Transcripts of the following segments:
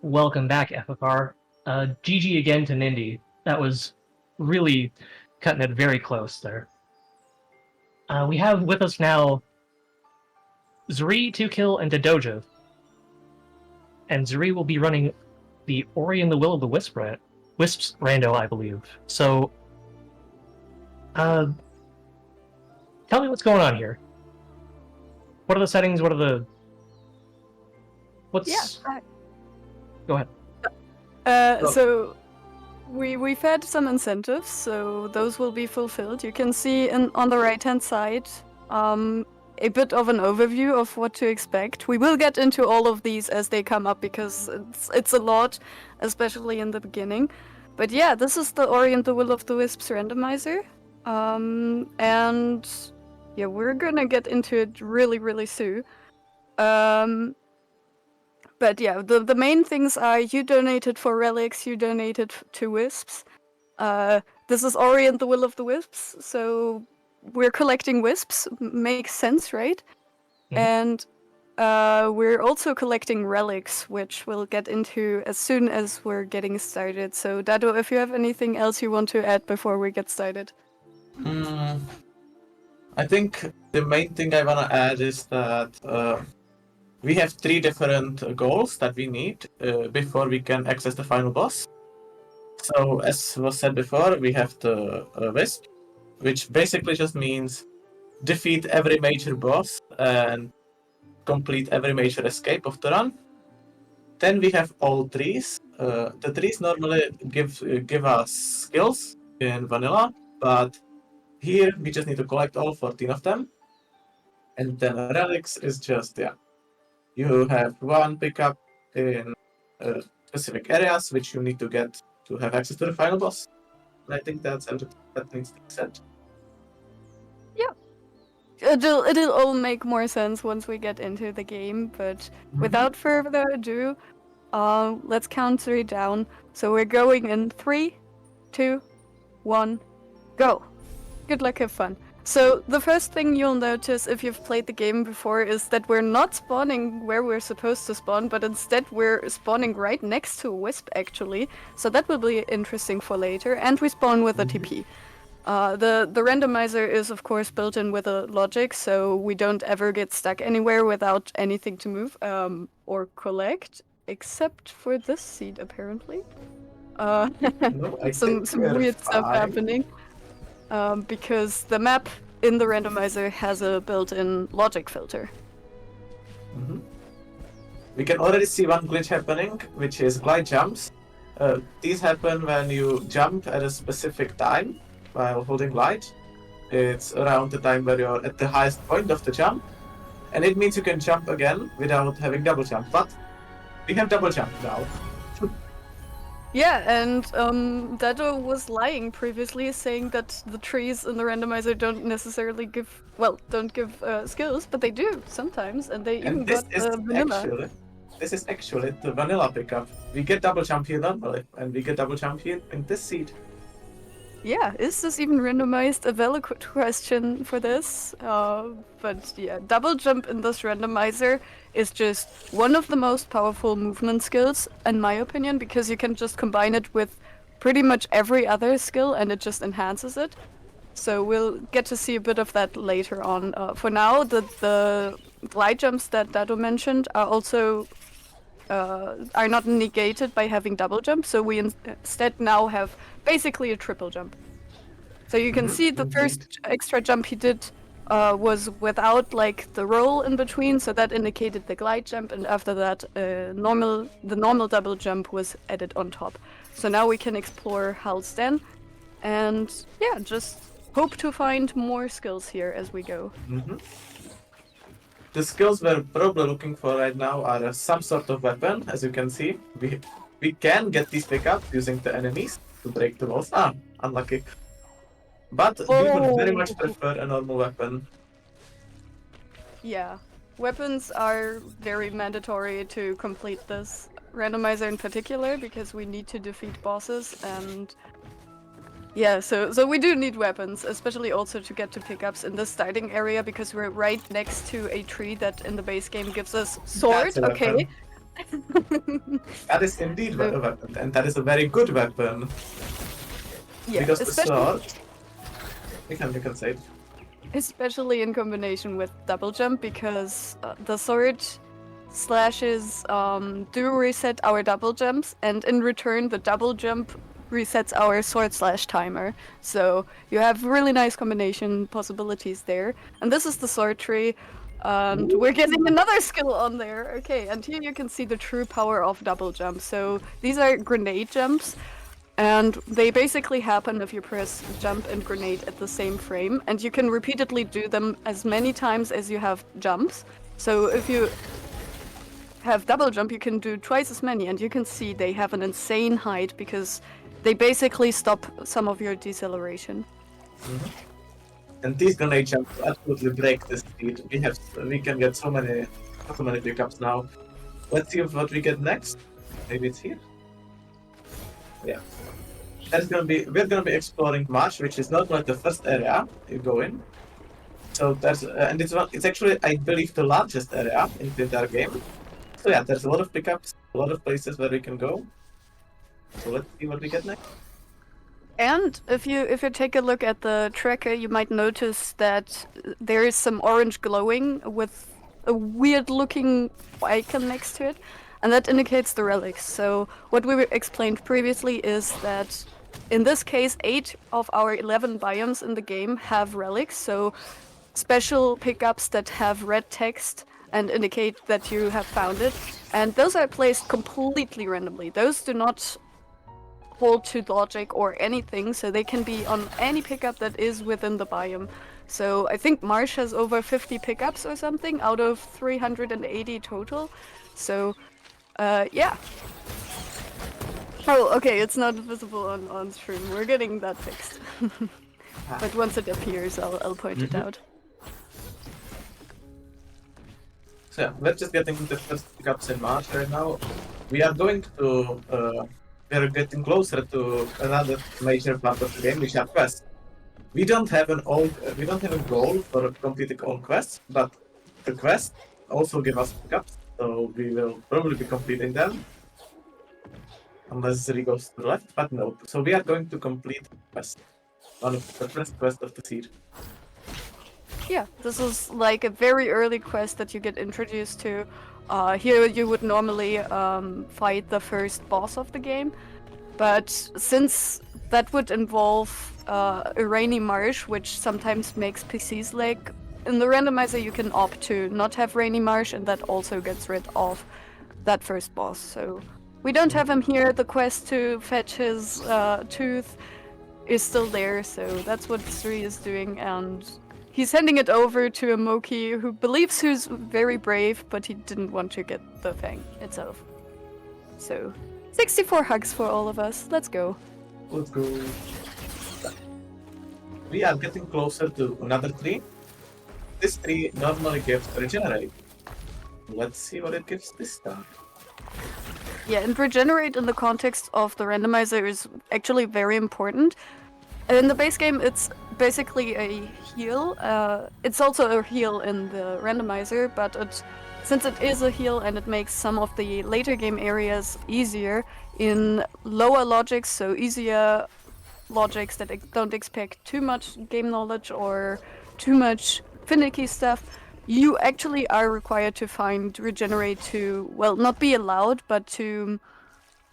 Welcome back, FFR. GG again to Nindy. That was really cutting it very close there. We have with us now Zuri, 2Kill, and Dodoja. And Zuri will be running the Ori and the Will of the Wisps Rando, I believe. So, tell me what's going on here. What are the settings? What's... Yeah. Go ahead. So we've had some incentives, so those will be fulfilled. You can see on the right-hand side a bit of an overview of what to expect. We will get into all of these as they come up because it's a lot, especially in the beginning. But yeah, this is the Ori and the Will of the Wisps randomizer. And yeah, we're gonna get into it really soon. But yeah, the main things are you donated for relics, you donated to Wisps. This is Ori and the Will of the Wisps, so we're collecting Wisps. Makes sense, right? Mhm. And we're also collecting relics, which we'll get into as soon as we're getting started. So Dado, if you have anything else you want to add before we get started. I think the main thing I want to add is that we have 3 different goals that we need before we can access the final boss. So, as was said before, we have the Wisp, which basically just means defeat every major boss and complete every major escape of the run. Then we have all trees. The trees normally give us skills in vanilla, but here we just need to collect all 14 of them. And then relics is just, you have one pickup in specific areas which you need to get to have access to the final boss. And I think that needs to be said. Yeah. It'll all make more sense once we get into the game, but without further ado, let's count 3 down. So we're going in 3, 2, 1, go! Good luck, have fun. So the first thing you'll notice if you've played the game before is that we're not spawning where we're supposed to spawn, but instead we're spawning right next to a Wisp, actually. So that will be interesting for later, and we spawn with a TP. The randomizer is of course built in with a logic, so we don't ever get stuck anywhere without anything to move or collect, except for this seed apparently. Some weird stuff happening. Because the map in the randomizer has a built-in logic filter. We can already see one glitch happening, which is glide jumps. These happen when you jump at a specific time while holding glide. It's around the time where you're at the highest point of the jump, and it means you can jump again without having double jump, but we have double jump now. Yeah, and Dado was lying previously, saying that the trees in the randomizer don't necessarily give skills, but they do sometimes, and they even got vanilla. This is actually the vanilla pickup. We get double jump here normally, and we get double jump here in this seed. Yeah, is this even randomized? A valid question for this. But yeah, double jump in this randomizer is just one of the most powerful movement skills, in my opinion, because you can just combine it with pretty much every other skill and it just enhances it. So we'll get to see a bit of that later on. For now, the glide jumps that Dado mentioned are also are not negated by having double jump, so we instead now have basically a triple jump. So you can see the first extra jump he did was without like the roll in between, so that indicated the glide jump, and after that the normal double jump was added on top. So now we can explore Halsden, and yeah, just hope to find more skills here as we go. The skills we're probably looking for right now are some sort of weapon. As you can see, we can get these pickups using the enemies to break the walls. Unlucky. But we would very much prefer a normal weapon. Yeah, weapons are very mandatory to complete this randomizer in particular, because we need to defeat bosses, and yeah, so we do need weapons, especially also to get to pickups in the starting area, because we're right next to a tree that in the base game gives us sword. Okay, That is indeed a weapon, and that is a very good weapon. Yeah, Because the especially sword... You can say it. especially in combination with double jump, because the sword slashes do reset our double jumps, and in return the double jump resets our sword slash timer. So you have really nice combination possibilities there. And this is the sword tree, and we're getting another skill on there. Okay, and here you can see the true power of double jump. So these are grenade jumps, and they basically happen if you press jump and grenade at the same frame, and you can repeatedly do them as many times as you have jumps. So if you have double jump, you can do twice as many, and you can see they have an insane height because they basically stop some of your deceleration. And these grenade jumps absolutely break the speed. We can get so many pickups now. Let's see what we get next. Maybe it's here. Yeah. We're gonna be exploring Marsh, which is not like the first area you go in. So there's and it's actually, I believe, the largest area in the entire game. So yeah, there's a lot of pickups, a lot of places where we can go. So let's see what we get next. And if you take a look at the tracker, you might notice that there is some orange glowing with a weird looking icon next to it, and that indicates the relics. So what we explained previously is that in this case 8 of our 11 biomes in the game have relics, so special pickups that have red text and indicate that you have found it, and those are placed completely randomly. Those do not hold to logic or anything, so they can be on any pickup that is within the biome. So I think Marsh has over 50 pickups or something out of 380 total. So yeah. Oh, okay, it's not visible on stream. We're getting that fixed. But once it appears, I'll point it out. So yeah, we're just getting the first pickups in March right now. We are going to we are getting closer to another major part of the game, which are quests. We don't have a goal for completing all quests, but the quests also give us pickups, so we will probably be completing them. Unless Zuri goes to the left, but no. So we are going to complete the quest. One of the first quest of the seed. Yeah, this is like a very early quest that you get introduced to. Here you would normally fight the first boss of the game, but since that would involve a rainy marsh, which sometimes makes PCs lag, in the randomizer you can opt to not have rainy marsh, and that also gets rid of that first boss. So we don't have him here. The quest to fetch his tooth is still there, so that's what Sri is doing, and he's handing it over to a Moki who believes he's very brave, but he didn't want to get the fang itself. So, 64 hugs for all of us. Let's go. Let's go. We are getting closer to another tree. This tree normally gives regenerate. Let's see what it gives this time. Yeah, and regenerate in the context of the randomizer is actually very important. In the base game, it's basically a heal. It's also a heal in the randomizer, but since it is a heal and it makes some of the later game areas easier in lower logics, so easier logics that don't expect too much game knowledge or too much finicky stuff, you actually are required to find regenerate to, well, not be allowed, but to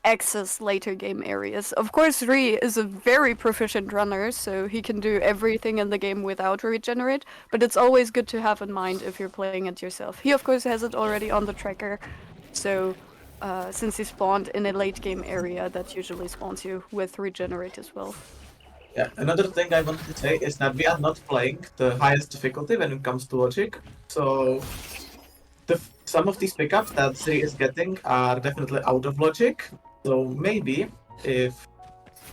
access later game areas. Of course, Ri is a very proficient runner, so he can do everything in the game without regenerate, but it's always good to have in mind if you're playing it yourself. He, of course, has it already on the tracker, so since he spawned in a late game area, that usually spawns you with regenerate as well. Yeah, another thing I wanted to say is that we are not playing the highest difficulty when it comes to logic, so some of these pickups that Zri is getting are definitely out of logic. So maybe if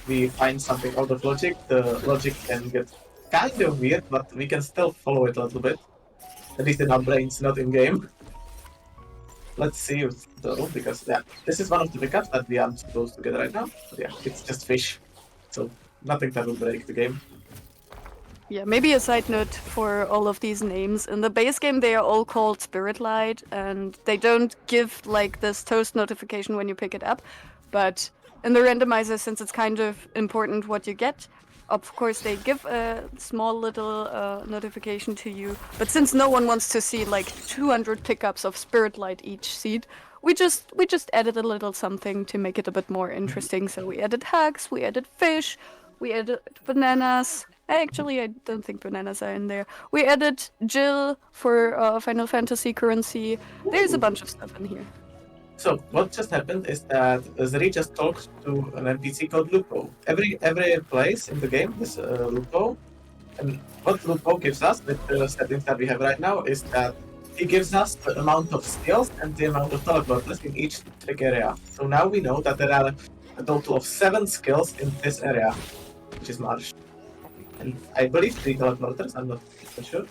we find something out of logic, the logic can get kind of weird, but we can still follow it a little bit. At least in our brains, not in game. Let's see though, because yeah, this is one of the pickups that we aren't supposed to get right now. But yeah, it's just fish, so nothing that will break the game. Yeah, maybe a side note for all of these names. In the base game, they are all called Spirit Light, and they don't give like this toast notification when you pick it up. But in the randomizer, since it's kind of important what you get, of course they give a small little notification to you. But since no one wants to see like 200 pickups of Spirit Light each seed, we just added a little something to make it a bit more interesting. So we added hugs, we added fish, we added bananas. Actually, I don't think bananas are in there. We added Jill for Final Fantasy currency. There's a bunch of stuff in here. So what just happened is that Zri just talked to an NPC called Lupo. Every place in the game is Lupo, and what Lupo gives us with the settings that we have right now is that he gives us the amount of skills and the amount of teleporters in each specific area. So now we know that there are a total of 7 skills in this area, which is Marsh. And I believe 3 teleporters, I'm not sure.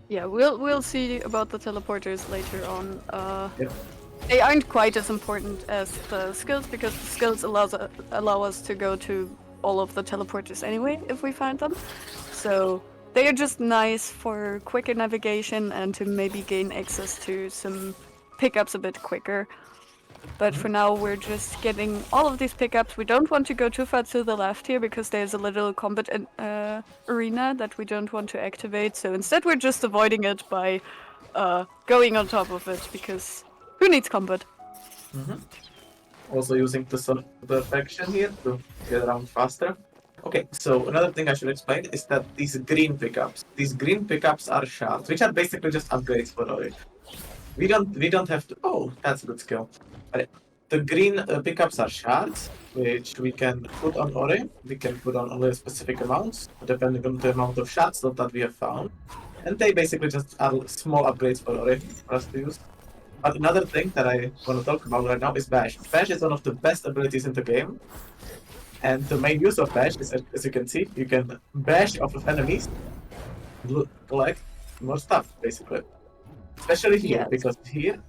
Yeah, we'll see about the teleporters later on. Yep. They aren't quite as important as the skills because the skills allow us to go to all of the teleporters anyway if we find them. So they are just nice for quicker navigation and to maybe gain access to some pickups a bit quicker. But for now, we're just getting all of these pickups. We don't want to go too far to the left here because there's a little combat arena that we don't want to activate. So instead, we're just avoiding it by going on top of it because who needs combat? Also using the sort of perfection here to get around faster. Okay, so another thing I should explain is that these green pickups are shards, which are basically just upgrades for Ori. We don't have to. Oh, that's a good skill. The green pickups are shards, which we can put on Ori. We can put on only specific amounts, depending on the amount of shards that we have found. And they basically just are small upgrades for Ori for us to use. But another thing that I want to talk about right now is Bash. Bash is one of the best abilities in the game. And the main use of Bash is, as you can see, you can bash off of enemies and collect more stuff, basically. Especially here, Yes. because here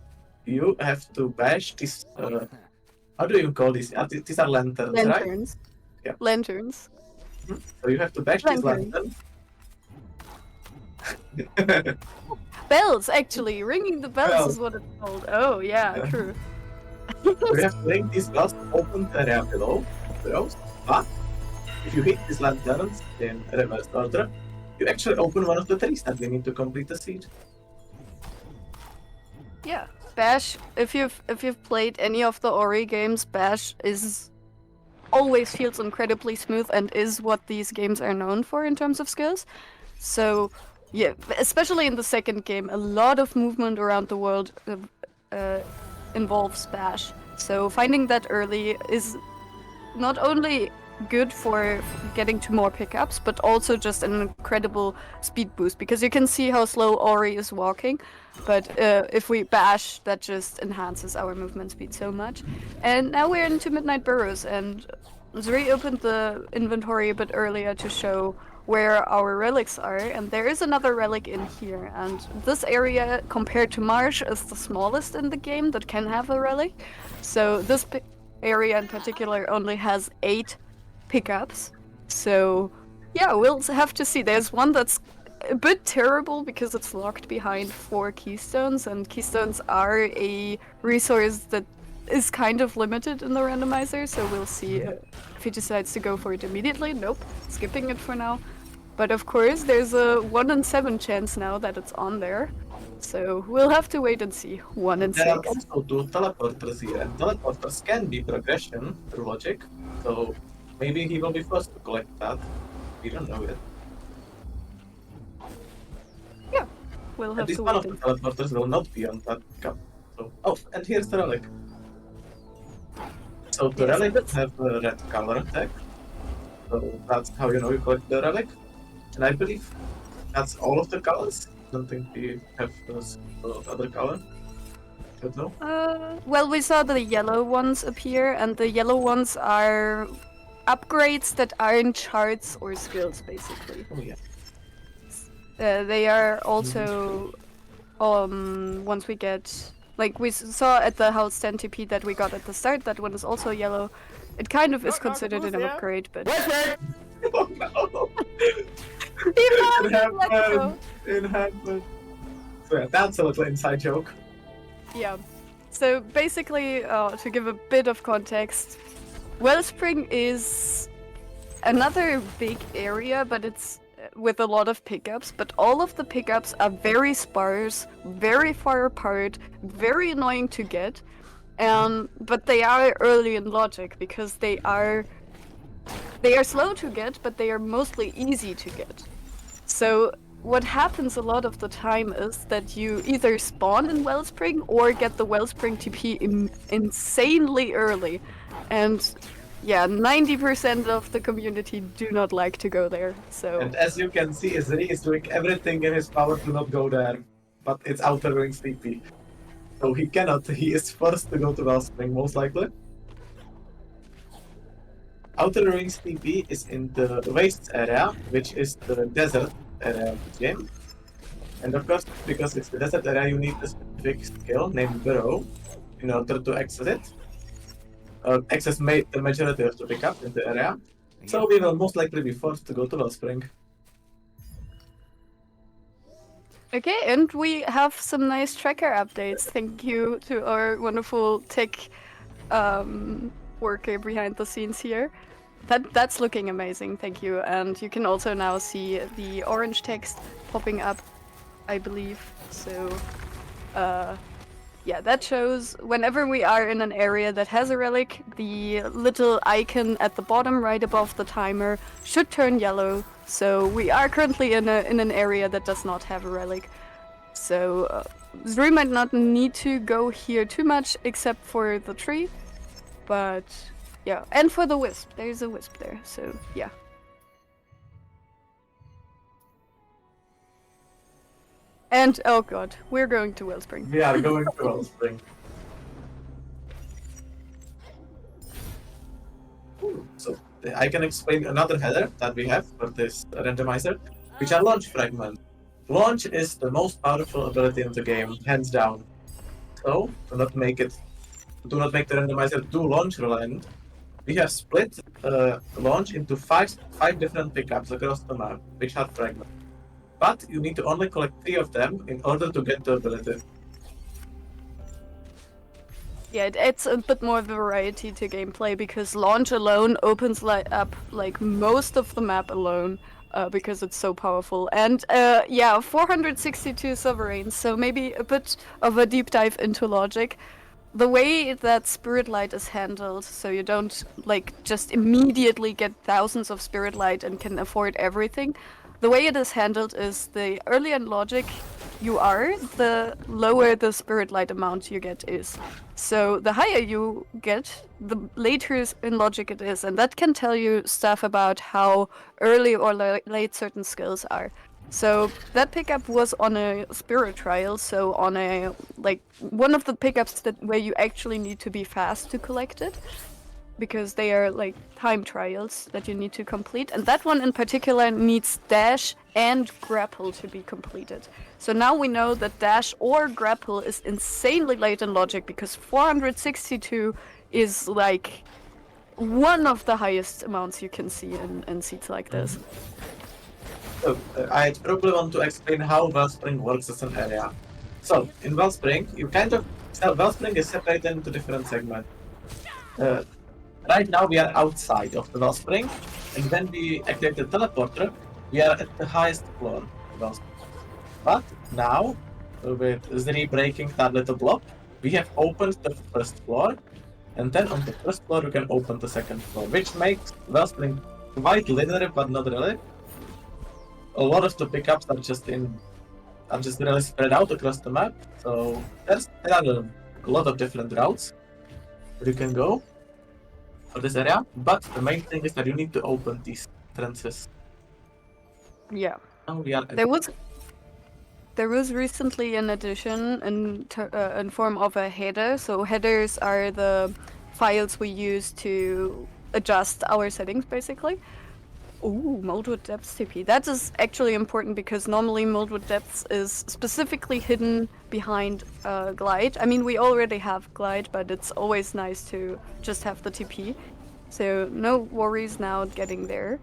you have to bash these. How do you call these? These are lanterns, right? Lanterns. Yeah. Lanterns. So you have to bash these Lanterns. lanterns. Bells, actually. Ringing the bells is what it's called. Oh, yeah, true. So you have to ring these bells to open the area below. But if you hit these lanterns in reverse order, you actually open one of the trees that we need to complete the seed. Yeah, Bash. If you've played any of the Ori games, Bash is always feels incredibly smooth and is what these games are known for in terms of skills. So yeah, especially in the second game, a lot of movement around the world involves Bash. So finding that early is not only good for getting to more pickups, but also just an incredible speed boost because you can see how slow Ori is walking. But if we bash, that just enhances our movement speed so much. And now we're into Midnight Burrows, and Zuri opened the inventory a bit earlier to show where our relics are, and there is another relic in here. And this area, compared to Marsh, is the smallest in the game that can have a relic. So this area in particular only has 8 pickups. So yeah, we'll have to see. There's one that's a bit terrible because it's locked behind 4 keystones, and keystones are a resource that is kind of limited in the randomizer, so we'll see if he decides to go for it immediately. Nope, skipping it for now. But of course, there's a 1 in 7 chance now that it's on there. So we'll have to wait and see. 1 in 6. There are also 2 teleporters here, and teleporters can be progression through logic. So maybe he will be first to collect that. We don't know yet. Yeah, we'll have At least to one wait. of the teleporters will not be on that cup. So, oh, and here's the relic. So the Yes, relics have a red color tag. So that's how you know you collect the relic. And I believe that's all of the colors. I don't think we have those other color. I don't know. Well, we saw the yellow ones appear, and the yellow ones are upgrades that aren't charts or skills, basically. Oh yeah. They are also, once we get, like we saw at the house 10 TP that we got at the start, that one is also yellow. It kind of is considered an upgrade, but Oh no! He found It it, let's go. happened! It happened! So yeah, that's a little inside joke. Yeah. So basically, to give a bit of context, Wellspring is another big area, but it's with a lot of pickups. But all of the pickups are very sparse, very far apart, very annoying to get. But they are early in logic because they are slow to get, but they are mostly easy to get. So what happens a lot of the time is that you either spawn in Wellspring or get the Wellspring TP insanely early. And yeah, 90% of the community do not like to go there. So And as you can see, Zri is doing everything in his power to not go there. But it's Outer Wings TP. So he cannot, he is forced to go to Wellspring, most likely. Outer Rings TP is in the Wastes area, which is the desert area of the game. And of course, because it's the desert area, you need a specific skill named Burrow in order to access it. Access the majority of the pickup in the area. So we will most likely be forced to go to Wellspring. okay, and we have some nice tracker updates. Thank you to our wonderful tech worker behind the scenes here. That's looking amazing, thank you. And you can also now see the orange text popping up, I believe. So, yeah, that shows whenever we are in an area that has a relic, the little icon at the bottom right above the timer should turn yellow. So we are currently in an area that does not have a relic. So Zuri might not need to go here too much except for the tree, but yeah, and for the wisp. There's a wisp there, so yeah. And oh god, we're going to Wellspring. We are going to Wellspring. So I can explain another header that we have for this randomizer, which are launch fragments. Launch is the most powerful ability in the game, hands down. So do not make the randomizer do launch reliant. We have split launch into five different pickups across the map, which are fragments. But you need to only collect 3 of them in order to get the ability. Yeah, it adds a bit more variety to gameplay because launch alone opens up like most of the map alone because it's so powerful. And yeah, 462 sovereigns, so maybe a bit of a deep dive into logic. The way that Spirit Light is handled, so you don't like just immediately get thousands of Spirit Light and can afford everything. The way it is handled is the earlier in logic you are, the lower the Spirit Light amount you get is. So the higher you get, the later in logic it is, and that can tell you stuff about how early or late certain skills are. So that pickup was on a spirit trial, so on a like one of the pickups where you actually need to be fast to collect it, because they are like time trials that you need to complete, and that one in particular needs dash and grapple to be completed. So now we know that dash or grapple is insanely late in logic because 462 is like one of the highest amounts you can see in seats like this. So I probably want to explain how Wellspring works as an area. So in Wellspring, Wellspring is separated into different segments. Right now we are outside of the Wellspring, and when we activate the teleporter, we are at the highest floor of Wellspring. But now, with Zri breaking that little block, we have opened the first floor, and then on the first floor we can open the second floor, which makes Wellspring quite linear, but not really. A lot of the pickups are just really spread out across the map, so there are a lot of different routes where you can go for this area, but the main thing is that you need to open these entrances. Yeah. Now we are There was recently an addition in form of a header. So headers are the files we use to adjust our settings, basically. Ooh, Moldwood Depths TP. That is actually important because normally Moldwood Depths is specifically hidden behind Glide. I mean, we already have Glide, but it's always nice to just have the TP. So no worries now getting there.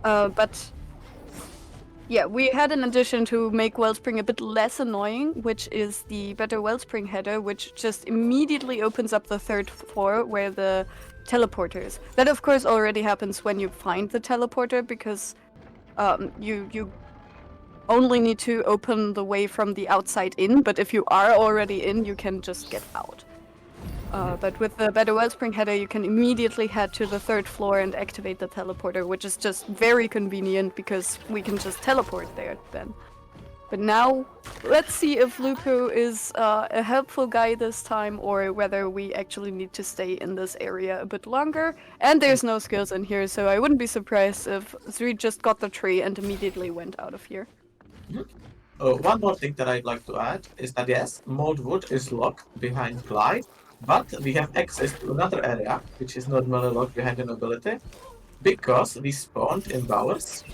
Mhm. But yeah, we had an addition to make Wellspring a bit less annoying, which is the better Wellspring header, which just immediately opens up the third floor where the teleporter is. That of course already happens when you find the teleporter, because you only need to open the way from the outside in, but if you are already in, you can just get out. But with the better Wellspring header, you can immediately head to the third floor and activate the teleporter, which is just very convenient because we can just teleport there then. But now, let's see if Lupo is a helpful guy this time, or whether we actually need to stay in this area a bit longer. And there's no skills in here, so I wouldn't be surprised if Zri just got the tree and immediately went out of here. One more thing that I'd like to add is that yes, Moldwood is locked behind Glide, but we have access to another area, which is normally locked behind an ability, because we spawned in Bowers,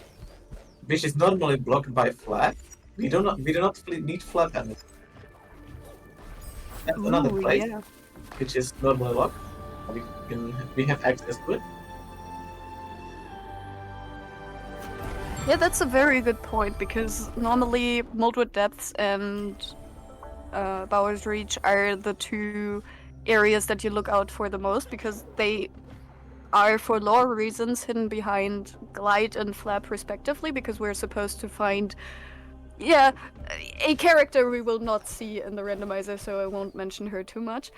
which is normally blocked by Flap. We do not need Flap anymore. That's another Ooh, place yeah. which is normally locked. We have access to it. Yeah, that's a very good point, because normally Moldwood Depths and Bowers Reach are the two areas that you look out for the most, because they are, for lore reasons, hidden behind Glide and Flap respectively, because we're supposed to find, yeah, a character we will not see in the randomizer, so I won't mention her too much.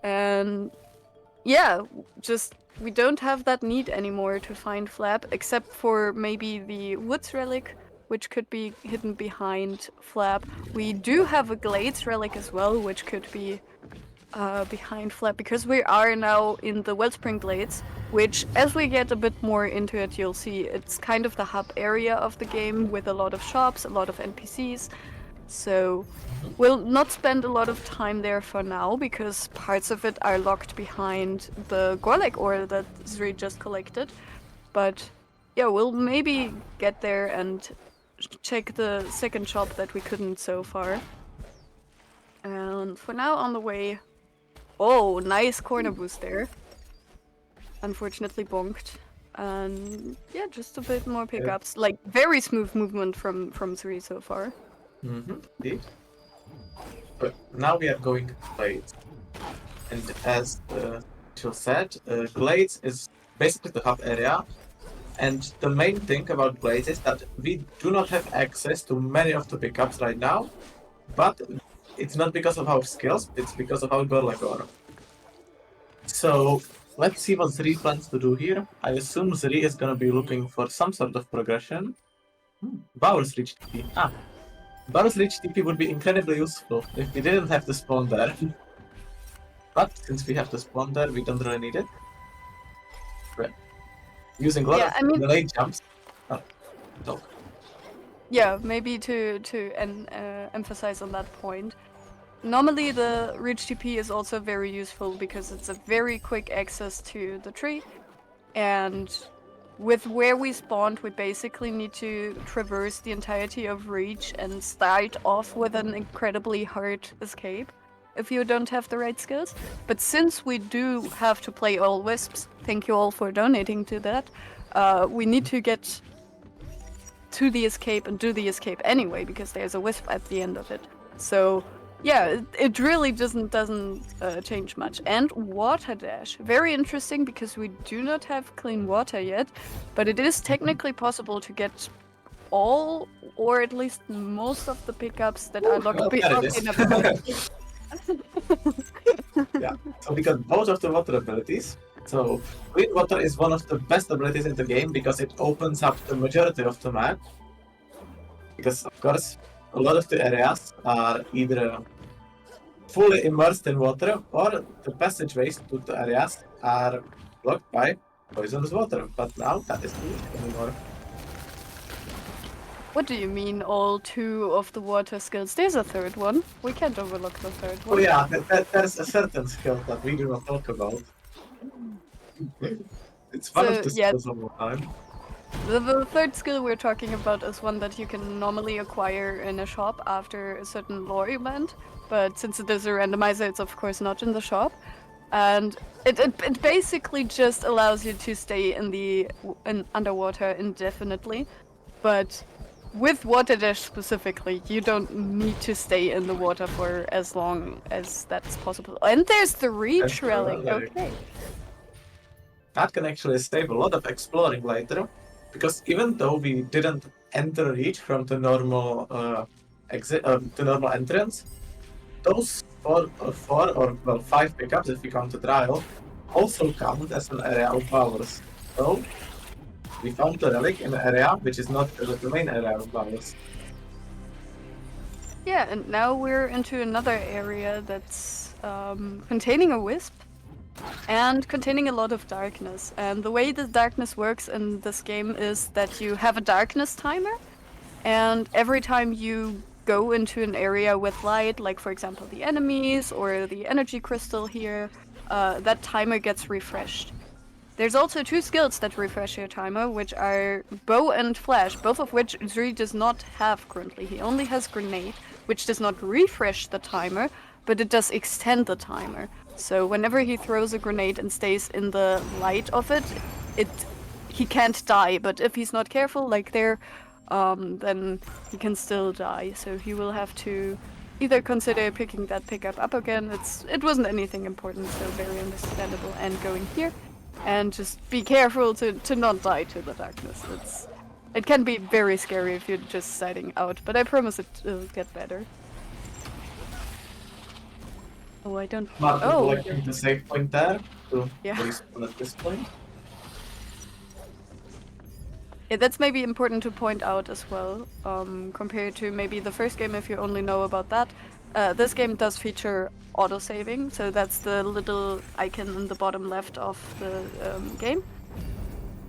And yeah, just we don't have that need anymore to find Flap, except for maybe the Woods Relic, which could be hidden behind Flap. We do have a Glades Relic as well, which could be behind Flap, because we are now in the Wellspring Glades, which, as we get a bit more into it, you'll see it's kind of the hub area of the game with a lot of shops, a lot of NPCs. So we'll not spend a lot of time there for now, because parts of it are locked behind the Gorlek ore that Zri just collected. But yeah, we'll maybe get there and check the second shop that we couldn't so far. And for now, on the way. Oh, nice corner boost there. Unfortunately bonked. And yeah, just a bit more pickups. Like, very smooth movement from Zri so far. Indeed. But now we are going to Glades. And as Jill said, Glades is basically the hub area. And the main thing about Glades is that we do not have access to many of the pickups right now. But it's not because of our skills, it's because of our Gorlek ore. So let's see what Zri plans to do here. I assume Zri is gonna be looking for some sort of progression. Bowers Reach TP. Bowers Reach TP would be incredibly useful if we didn't have to spawn there. But since we have to spawn there, we don't really need it. Right. Using a lot of delayed jumps. Oh, talk. Yeah, maybe to emphasize on that point. Normally the Reach TP is also very useful because it's a very quick access to the tree, and with where we spawned, we basically need to traverse the entirety of Reach and start off with an incredibly hard escape if you don't have the right skills. But since we do have to play all Wisps, thank you all for donating to that, we need to get to the escape and do the escape anyway, because there's a Wisp at the end of it. So yeah, it really doesn't change much. And water dash, very interesting, because we do not have clean water yet, but it is technically possible to get all, or at least most of the pickups that are locked behind. Yeah, so we got both of the water abilities. So Clean Water is one of the best abilities in the game because it opens up the majority of the map. Because of course, a lot of the areas are either fully immersed in water or the passageways to the areas are blocked by poisonous water. But now that is not anymore. What do you mean, all two of the water skills? There's a third one. We can't overlook the third one. Oh yeah, there's a certain skill that we do not talk about. It's one of the skills of all time. The third skill we're talking about is one that you can normally acquire in a shop after a certain lore event, but since it is a randomizer, it's of course not in the shop. and it basically just allows you to stay in underwater indefinitely, but with water dash specifically, you don't need to stay in the water for as long as that's possible. And there's the reach That's the relic. relic. Okay. That can actually save a lot of exploring later, because even though we didn't enter Reach from the normal the normal entrance, those four or well 5 pickups, if we count the trial, also count as an area of ours. So we found the relic in an area which is not the main area of ours. Yeah, and now we're into another area that's containing a wisp and containing a lot of darkness. And the way the darkness works in this game is that you have a darkness timer, and every time you go into an area with light, like for example the enemies or the energy crystal here, that timer gets refreshed. There's also 2 skills that refresh your timer, which are bow and flash, both of which Zuri does not have currently. He only has grenade, which does not refresh the timer, but it does extend the timer. So whenever he throws a grenade and stays in the light of it, he can't die. But if he's not careful, like there, then he can still die. So he will have to either consider picking that pickup up again. It wasn't anything important, so very understandable. And going here. And just be careful to not die to the darkness. It can be very scary if you're just siding out, but I promise it'll get better. Oh, I don't... Mark Oh! collecting the save point there to Yeah. respawn at this point. Yeah, that's maybe important to point out as well, compared to maybe the first game if you only know about that. This game does feature auto-saving, so that's the little icon in the bottom left of the game.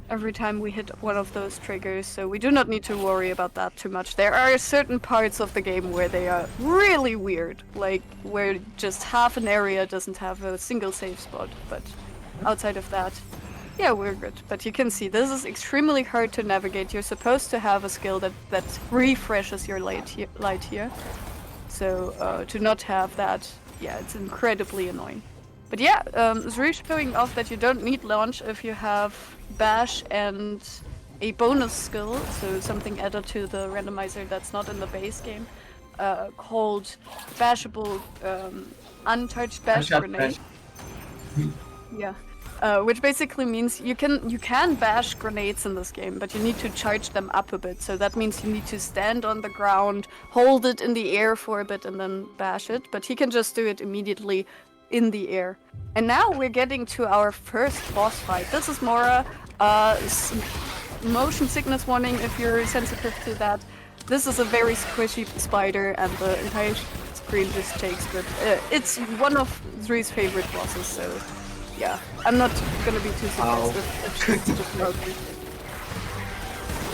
Every time we hit one of those triggers, so we do not need to worry about that too much. There are certain parts of the game where they are really weird, like where just half an area doesn't have a single save spot, but outside of that, yeah, we're good. But you can see this is extremely hard to navigate. You're supposed to have a skill that refreshes your light here. So to not have that, yeah, it's incredibly annoying. But yeah, Zuri showing off that you don't need launch if you have bash and a bonus skill, so something added to the randomizer that's not in the base game, called bashable untouched bash grenade. Yeah. Which basically means you can bash grenades in this game, but you need to charge them up a bit. So that means you need to stand on the ground, hold it in the air for a bit, and then bash it. But he can just do it immediately in the air. And now we're getting to our first boss fight. This is Mora. Motion sickness warning if you're sensitive to that. This is a very squishy spider, and the entire screen just shakes. But it's one of Zuri's favorite bosses, so. Yeah, I'm not gonna be too surprised if she's just mostly.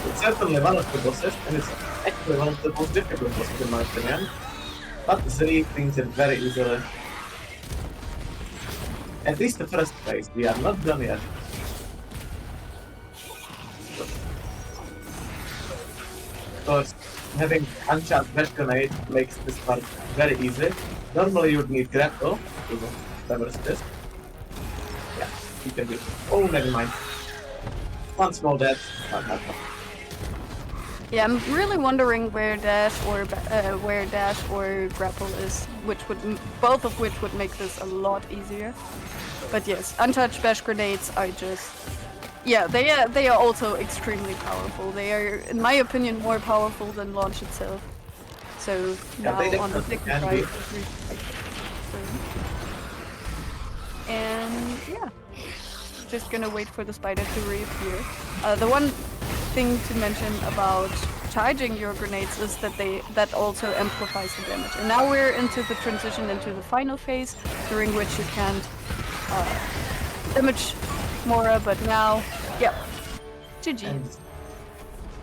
It's certainly one of the bosses, and it's actually one of the most difficult bosses in my opinion. But Zuri cleans it very easily. At least the first phase, we are not done yet. Because having uncharged bash grenade makes this part very easy. Normally you would need grapple to reverse this. Yeah, you can do it. Oh, never mind. One small death, not that one. Yeah, I'm really wondering where dash or grapple is, both of which would make this a lot easier. But yes, untouched bash grenades are just, yeah, they are also extremely powerful. They are, in my opinion, more powerful than launch itself. So Yeah, now on the second side, and yeah, just gonna wait for the spider to reappear. The one thing to mention about charging your grenades is that also amplifies the damage. And now we're into the transition into the final phase, during which you can't damage Mora, but now, yeah, GG. And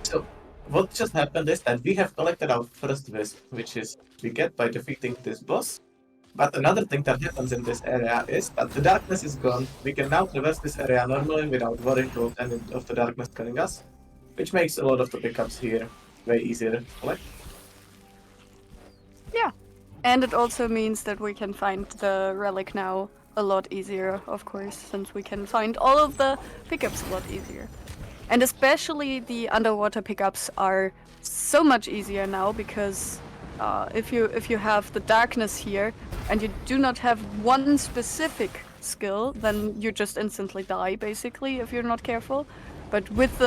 so, what just happened is that we have collected our first wisp, which is we get by defeating this boss. But another thing that happens in this area is that the darkness is gone. We can now traverse this area normally without worrying about any of the darkness killing us, which makes a lot of the pickups here way easier to collect. Yeah, and it also means that we can find the relic now a lot easier, of course, since we can find all of the pickups a lot easier. And especially the underwater pickups are so much easier now because if you have the darkness here and you do not have one specific skill, then you just instantly die basically if you're not careful. But with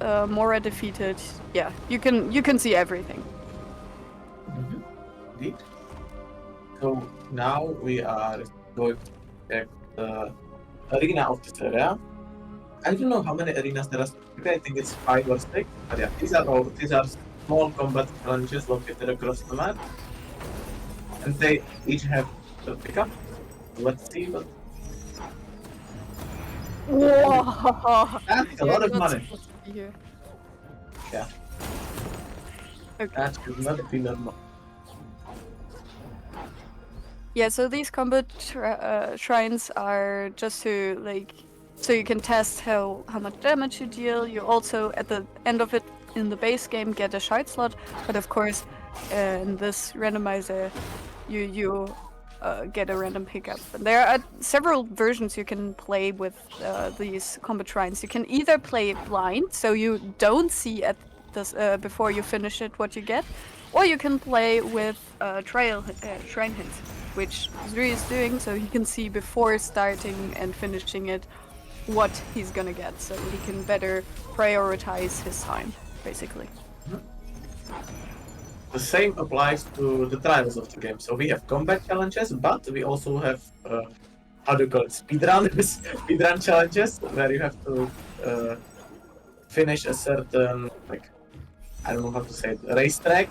Mora defeated, yeah, you can see everything. Indeed. So now we are going to check the arena of this area. I don't know how many arenas there are. I think it's 5 or 6. But yeah, these are small combat challenges located across the map, and they each have a pickup. Let's see what. Whoa! That's a lot of money. Here. Yeah. Okay. That should not be normal. Yeah, so these combat shrines are just to like, so you can test how much damage you deal. You also at the end of it in the base game get a shard slot, but of course in this randomizer you get a random pickup. And there are several versions you can play with these combat shrines. You can either play blind, so you don't see at this before you finish it what you get, or you can play with shrine hints, which Zuri is doing, so he can see before starting and finishing it what he's gonna get, so he can better prioritize his time, basically. The same applies to the trials of the game. So we have combat challenges, but we also have how do you call it? Speedrun challenges, where you have to finish a certain, like, I don't know how to say it, racetrack.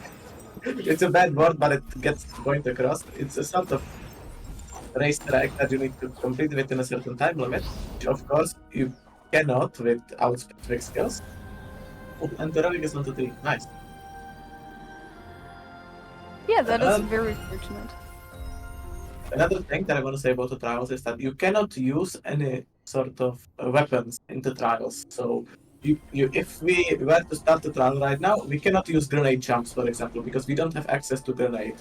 It's a bad word, but it gets the point across. It's a sort of racetrack that you need to complete within a certain time limit, which of course you cannot without specific skills. Oh, and the relic is not a tree. Nice. Yeah, that is very fortunate. Another thing that I want to say about the trials is that you cannot use any sort of weapons in the trials. So if we were to start the trial right now, we cannot use grenade jumps, for example, because we don't have access to grenade.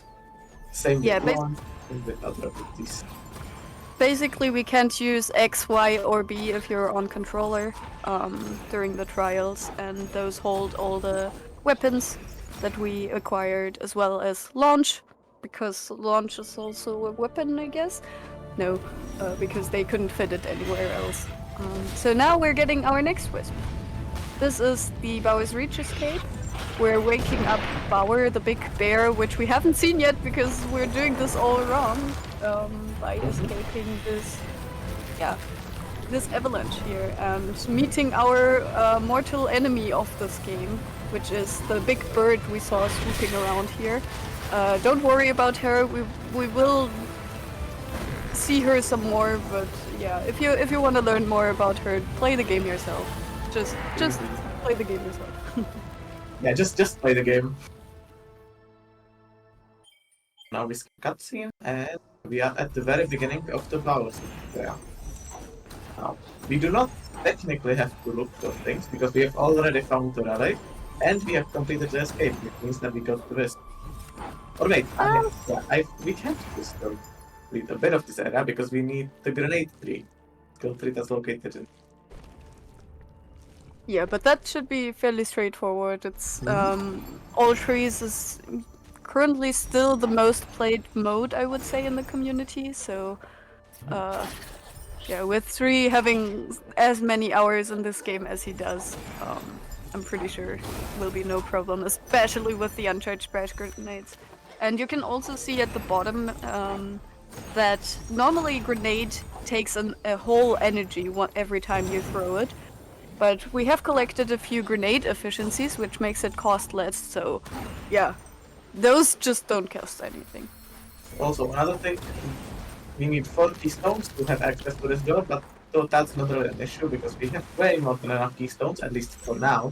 Same with launch and with other abilities. Basically, we can't use X, Y, or B if you're on controller during the trials, and those hold all the weapons that we acquired, as well as launch, because launch is also a weapon, I guess. No, because they couldn't fit it anywhere else. So now we're getting our next Wisp. This is the Bowers Reach escape. We're waking up Bauer, the big bear, which we haven't seen yet because we're doing this all wrong by escaping this avalanche here and meeting our mortal enemy of this game, which is the big bird we saw swooping around here. Don't worry about her. We will see her some more, but yeah, if you want to learn more about her, play the game yourself. Just play the game yourself. Yeah, just play the game. Now we skip cutscene and we are at the very beginning of the Bowers. Yeah. Now we do not technically have to look for things because we have already found the relic and we have completed the escape, which means that we got the Wisp. Or wait, we can't just complete a bit of this area because we need the grenade tree. Skill tree that's located in. Yeah, but that should be fairly straightforward. It's all trees is currently still the most played mode, I would say, in the community. So, yeah, with 3 having as many hours in this game as he does, I'm pretty sure will be no problem, especially with the uncharged splash grenades. And you can also see at the bottom that normally grenade takes a whole energy every time you throw it. But we have collected a few grenade efficiencies, which makes it cost less, so yeah. Those just don't cost anything. Also, another thing, we need 4 keystones to have access to this door, but that's not really an issue because we have way more than enough keystones, at least for now.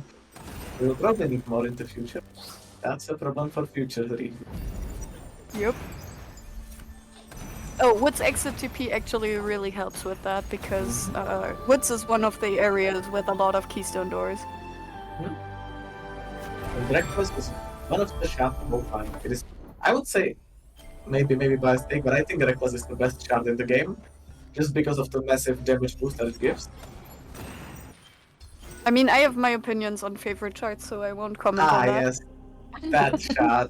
We will probably need more in the future. That's a problem for future review. Yep. Oh, Woods Exit TP actually really helps with that because Woods is one of the areas with a lot of keystone doors. And breakfast is one of the shops we'll find. It is, I would say, maybe by mistake, but I think Reckless is the best shard in the game, just because of the massive damage boost that it gives. I mean, I have my opinions on favorite charts, so I won't comment on that. Yes, that shard.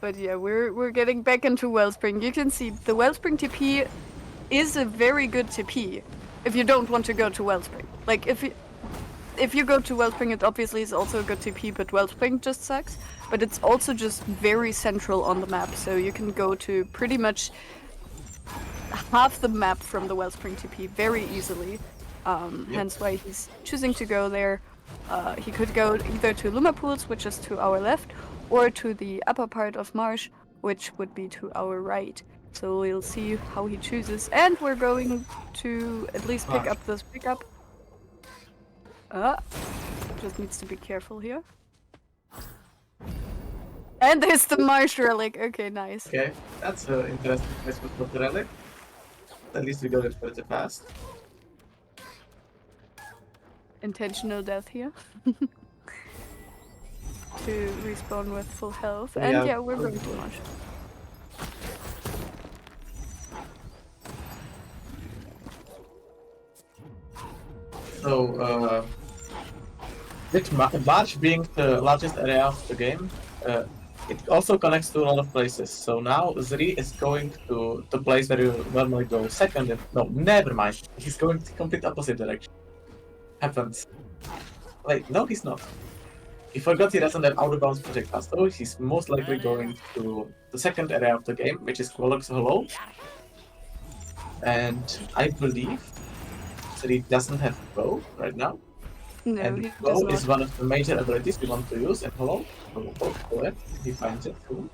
But yeah, we're getting back into Wellspring. You can see the Wellspring TP is a very good TP if you don't want to go to Wellspring. Like if you go to Wellspring, it obviously is also a good TP, but Wellspring just sucks. But it's also just very central on the map, so you can go to pretty much half the map from the Wellspring TP very easily. Hence why he's choosing to go there. He could go either to Luma Pools, which is to our left, or to the upper part of Marsh, which would be to our right. So we'll see how he chooses. And we're going to at least pick up this pickup. Just needs to be careful here. And there's the Marsh relic. Okay, nice. Okay, that's an interesting placement for the relic. At least we got it pretty fast. Intentional death here. To respawn with full health. Yeah. And yeah, we're going to Marsh. So, with March being the largest area of the game, it also connects to a lot of places. So now Zri is going to the place where you normally go second. No, never mind. He's going the complete opposite direction. Happens. Wait, no, he's not. He forgot he doesn't have outer bounds projectile, so he's most likely going to the second area of the game, which is Quolox Hollow. And I believe that he doesn't have bow right now. No, And he bow does is not. one of the major abilities we want to use in Hollow. So go for it. He finds it too.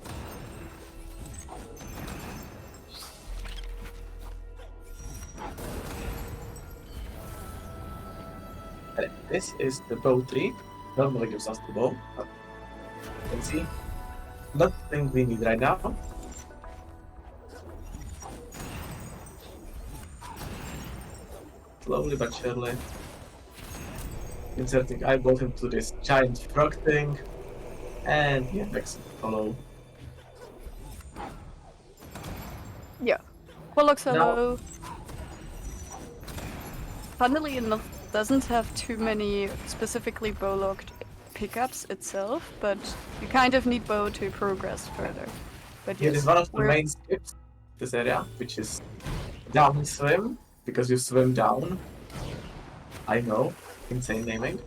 And this is the bow tree. Normally gives us the bow, but you can see nothing we need right now. Slowly but surely. Inserting eyeball into this giant frog thing. And he attacks Hollow. Yeah. Quolox Now- Hollow. Funnily enough, doesn't have too many specifically bow-locked pickups itself, but you kind of need bow to progress further. But It yes, is one of the we're- main skips this area, which is down swim, because you swim down. I know, insane naming.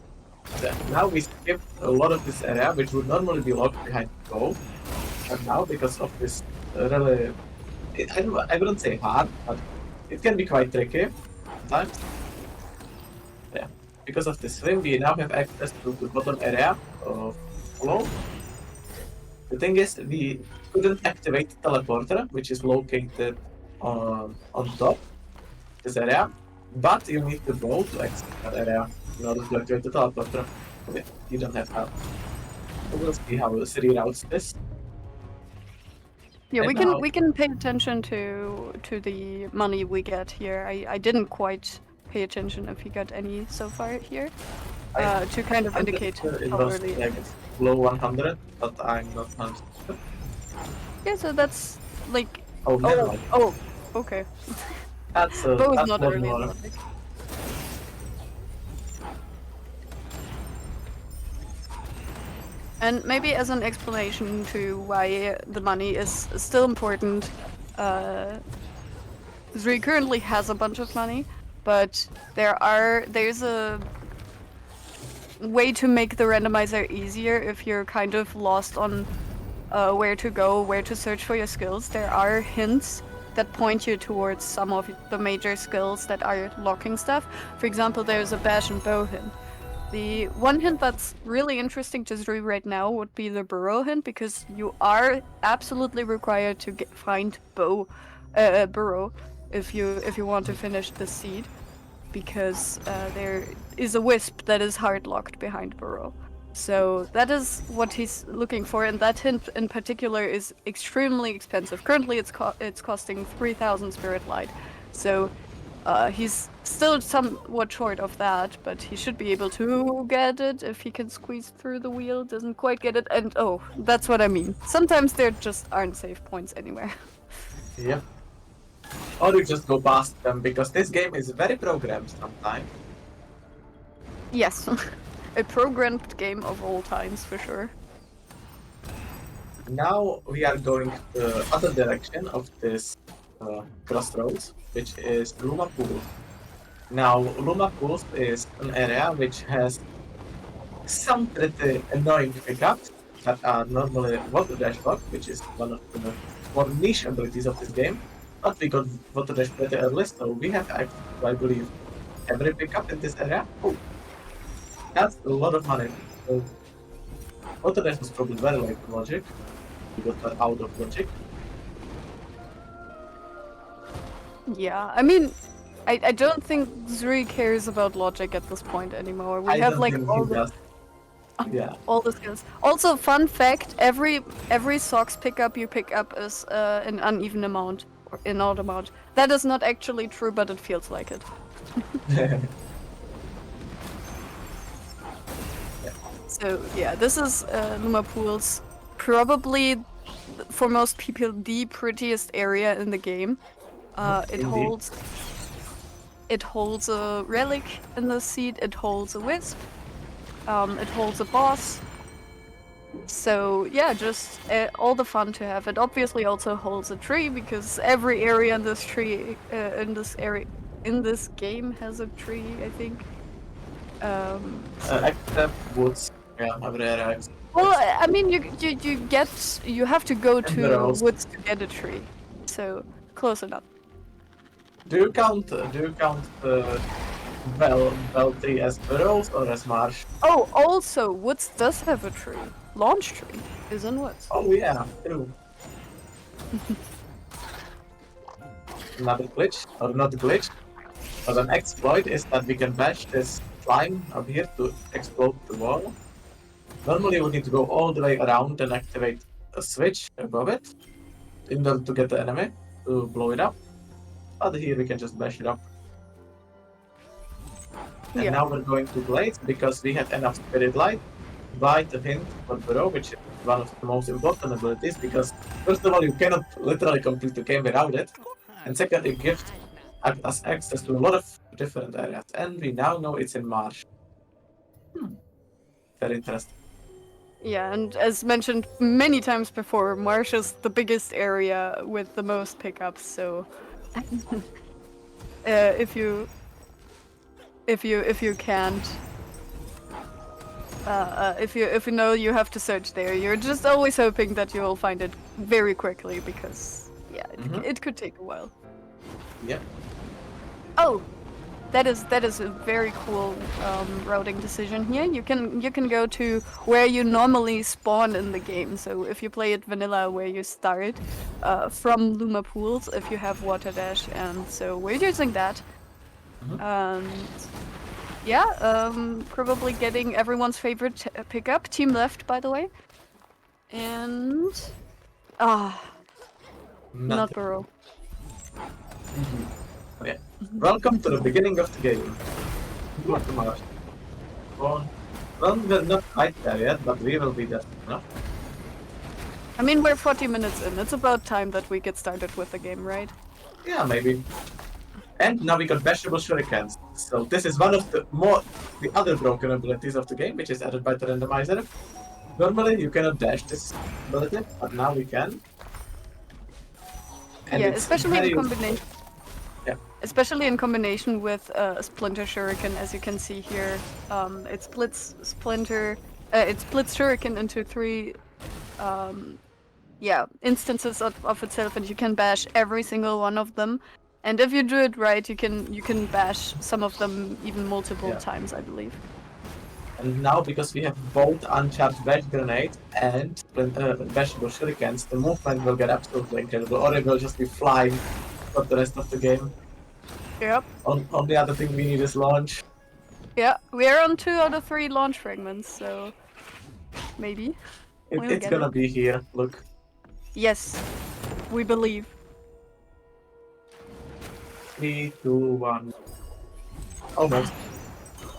Then now we skip a lot of this area, which would normally be locked behind the bow. But now, because of this really, I wouldn't say hard, but it can be quite tricky sometimes. Yeah, because of this swim, we now have access to the bottom area of Hollow. The thing is, we couldn't activate the teleporter, which is located on top this area, but you need the bow to exit that area in order to activate the teleporter. Okay, you don't have that. So we'll see how the city routes this. yeah, and we now- can pay attention to the money we get here. I didn't quite pay attention if he got any so far here. To kind of I'm indicate pretty sure it how was early it like is. below 100, but I'm not 100%. Yeah, so that's like Oh, never mind. oh, okay. That's Bow is that's not one early more. enough. And maybe as an explanation to why the money is still important, Zri currently has a bunch of money, but there's a way to make the randomizer easier if you're kind of lost on where to go, where to search for your skills. There are hints that point you towards some of the major skills that are locking stuff. For example, there's a bash and bow hint. The one hint that's really interesting to Zri right now would be the burrow hint, because you are absolutely required to find burrow if you want to finish the seed, because there is a wisp that is hard locked behind burrow. So that is what he's looking for, and that hint in particular is extremely expensive. Currently, it's costing 3,000 spirit light. So He's still somewhat short of that, but he should be able to get it if he can squeeze through the wheel. Doesn't quite get it, and oh, that's what I mean. Sometimes there just aren't save points anywhere. Yep. Or you just go past them, because this game is very programmed sometimes. Yes, a programmed game of all times for sure. Now we are going the other direction of this crossroads, which is Luma Pool. Now, Luma Pool is an area which has some pretty annoying pickups that are normally water dash block, which is one of the more niche abilities of this game. But we got water dash pretty early, so we have actually, I believe, every pickup in this area. Oh, that's a lot of money. So, water dash was probably very like logic. We got that out of logic. Yeah, I mean, I don't think Zuri cares about logic at this point anymore. We I have don't like think all he the does. Yeah. all the skills. Also, fun fact: every socks pickup you pick up is an uneven amount or an odd amount. That is not actually true, but it feels like it. So yeah, this is Luma Pools. Probably for most people the prettiest area in the game. It Indeed. holds a relic in the seat. It holds a wisp. It holds a boss. So yeah, just all the fun to have. It obviously also holds a tree because every area in this tree, in this game has a tree. I think. Except woods. Yeah, every area. Well, I mean, you have to go And to burrows. woods to get a tree. So close enough. Do you count bell tree as burrows or as marsh? Oh, also, woods does have a tree. Launch tree is in woods. Oh yeah, true. Another glitch, or not glitch, but an exploit is that we can bash this slime up here to explode the wall. Normally we need to go all the way around and activate a switch above it in order to get the enemy to blow it up. But here we can just bash it up. And Yeah. now we're going to Blades because we have enough Spirit Light, Bite, a Hint, or Burrow, which is one of the most important abilities because, first of all, you cannot literally complete the game without it. And second, it gives us access to a lot of different areas. And we now know it's in Marsh. Very interesting. Yeah, and as mentioned many times before, Marsh is the biggest area with the most pickups. So, if you can't, if you know you have to search there, you're just always hoping that you will find it very quickly because yeah, it could take a while. Yep. Oh, that is a very cool routing decision here. You can go to where you normally spawn in the game. So if you play it vanilla, where you start from Luma Pools, if you have Water Dash, and so we're using that. And yeah, probably getting everyone's favorite pickup. Team left, by the way. And not Burrow. Okay. Welcome to the beginning of the game. What the Marsh? Well, we're not quite there yet, but we will be there. No? I mean, we're 40 minutes in. It's about time that we get started with the game, right? Yeah, maybe. And now we got bashable shurikens. So this is one of the other broken abilities of the game, which is added by the randomizer. Normally you cannot dash this ability, but now we can. And yeah, it's especially very in combination. Yeah. Especially in combination with Splinter Shuriken, as you can see here, it splits Shuriken into three, instances of itself, and you can bash every single one of them. And if you do it right, you can bash some of them even multiple times, I believe. And now, because we have both uncharged bash grenades and bashable shurikens, the movement will get absolutely incredible, or it will just be flying for the rest of the game. Yep. Only other thing we need is launch. Yeah, we are on 2 out of 3 launch fragments, so maybe. It's gonna be here, look. Yes, we believe. 3, 2, 1. Almost.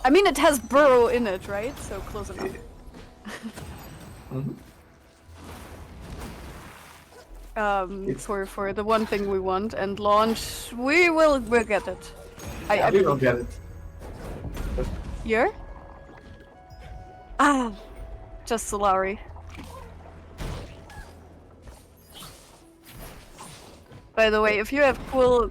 I mean, it has burrow in it, right? So close enough. Mhm. For the one thing we want, and launch, we'll get it. Yeah, we will get it. Here? Ah, just Solari. By the way, if you have cool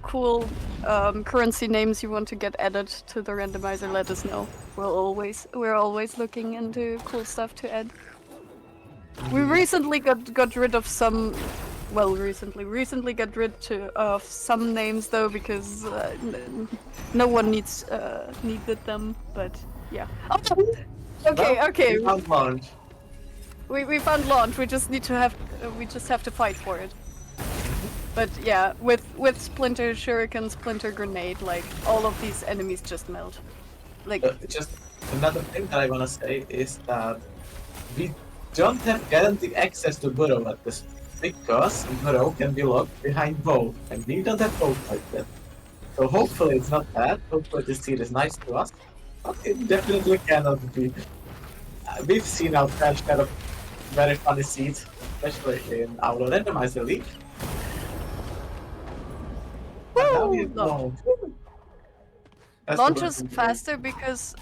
currency names you want to get added to the randomizer, let us know. We're always looking into cool stuff to add. We recently got rid of some. Well, recently got rid of some names though because no one needed them. But yeah. Oh, okay, Well, okay. we found launch. We found launch. We just have to fight for it. But yeah, with Splinter Shuriken, Splinter Grenade, like all of these enemies just melt. Like Just another thing that I wanna say is that we don't have guaranteed access to Burrow at this because Burrow can be locked behind bow, and we don't have both like that. So hopefully it's not bad. Hopefully this seed is nice to us. But it definitely cannot be. We've seen our fair share of very funny seeds, especially in our randomizer league. And now we have launch. That's Launches the one thing. faster because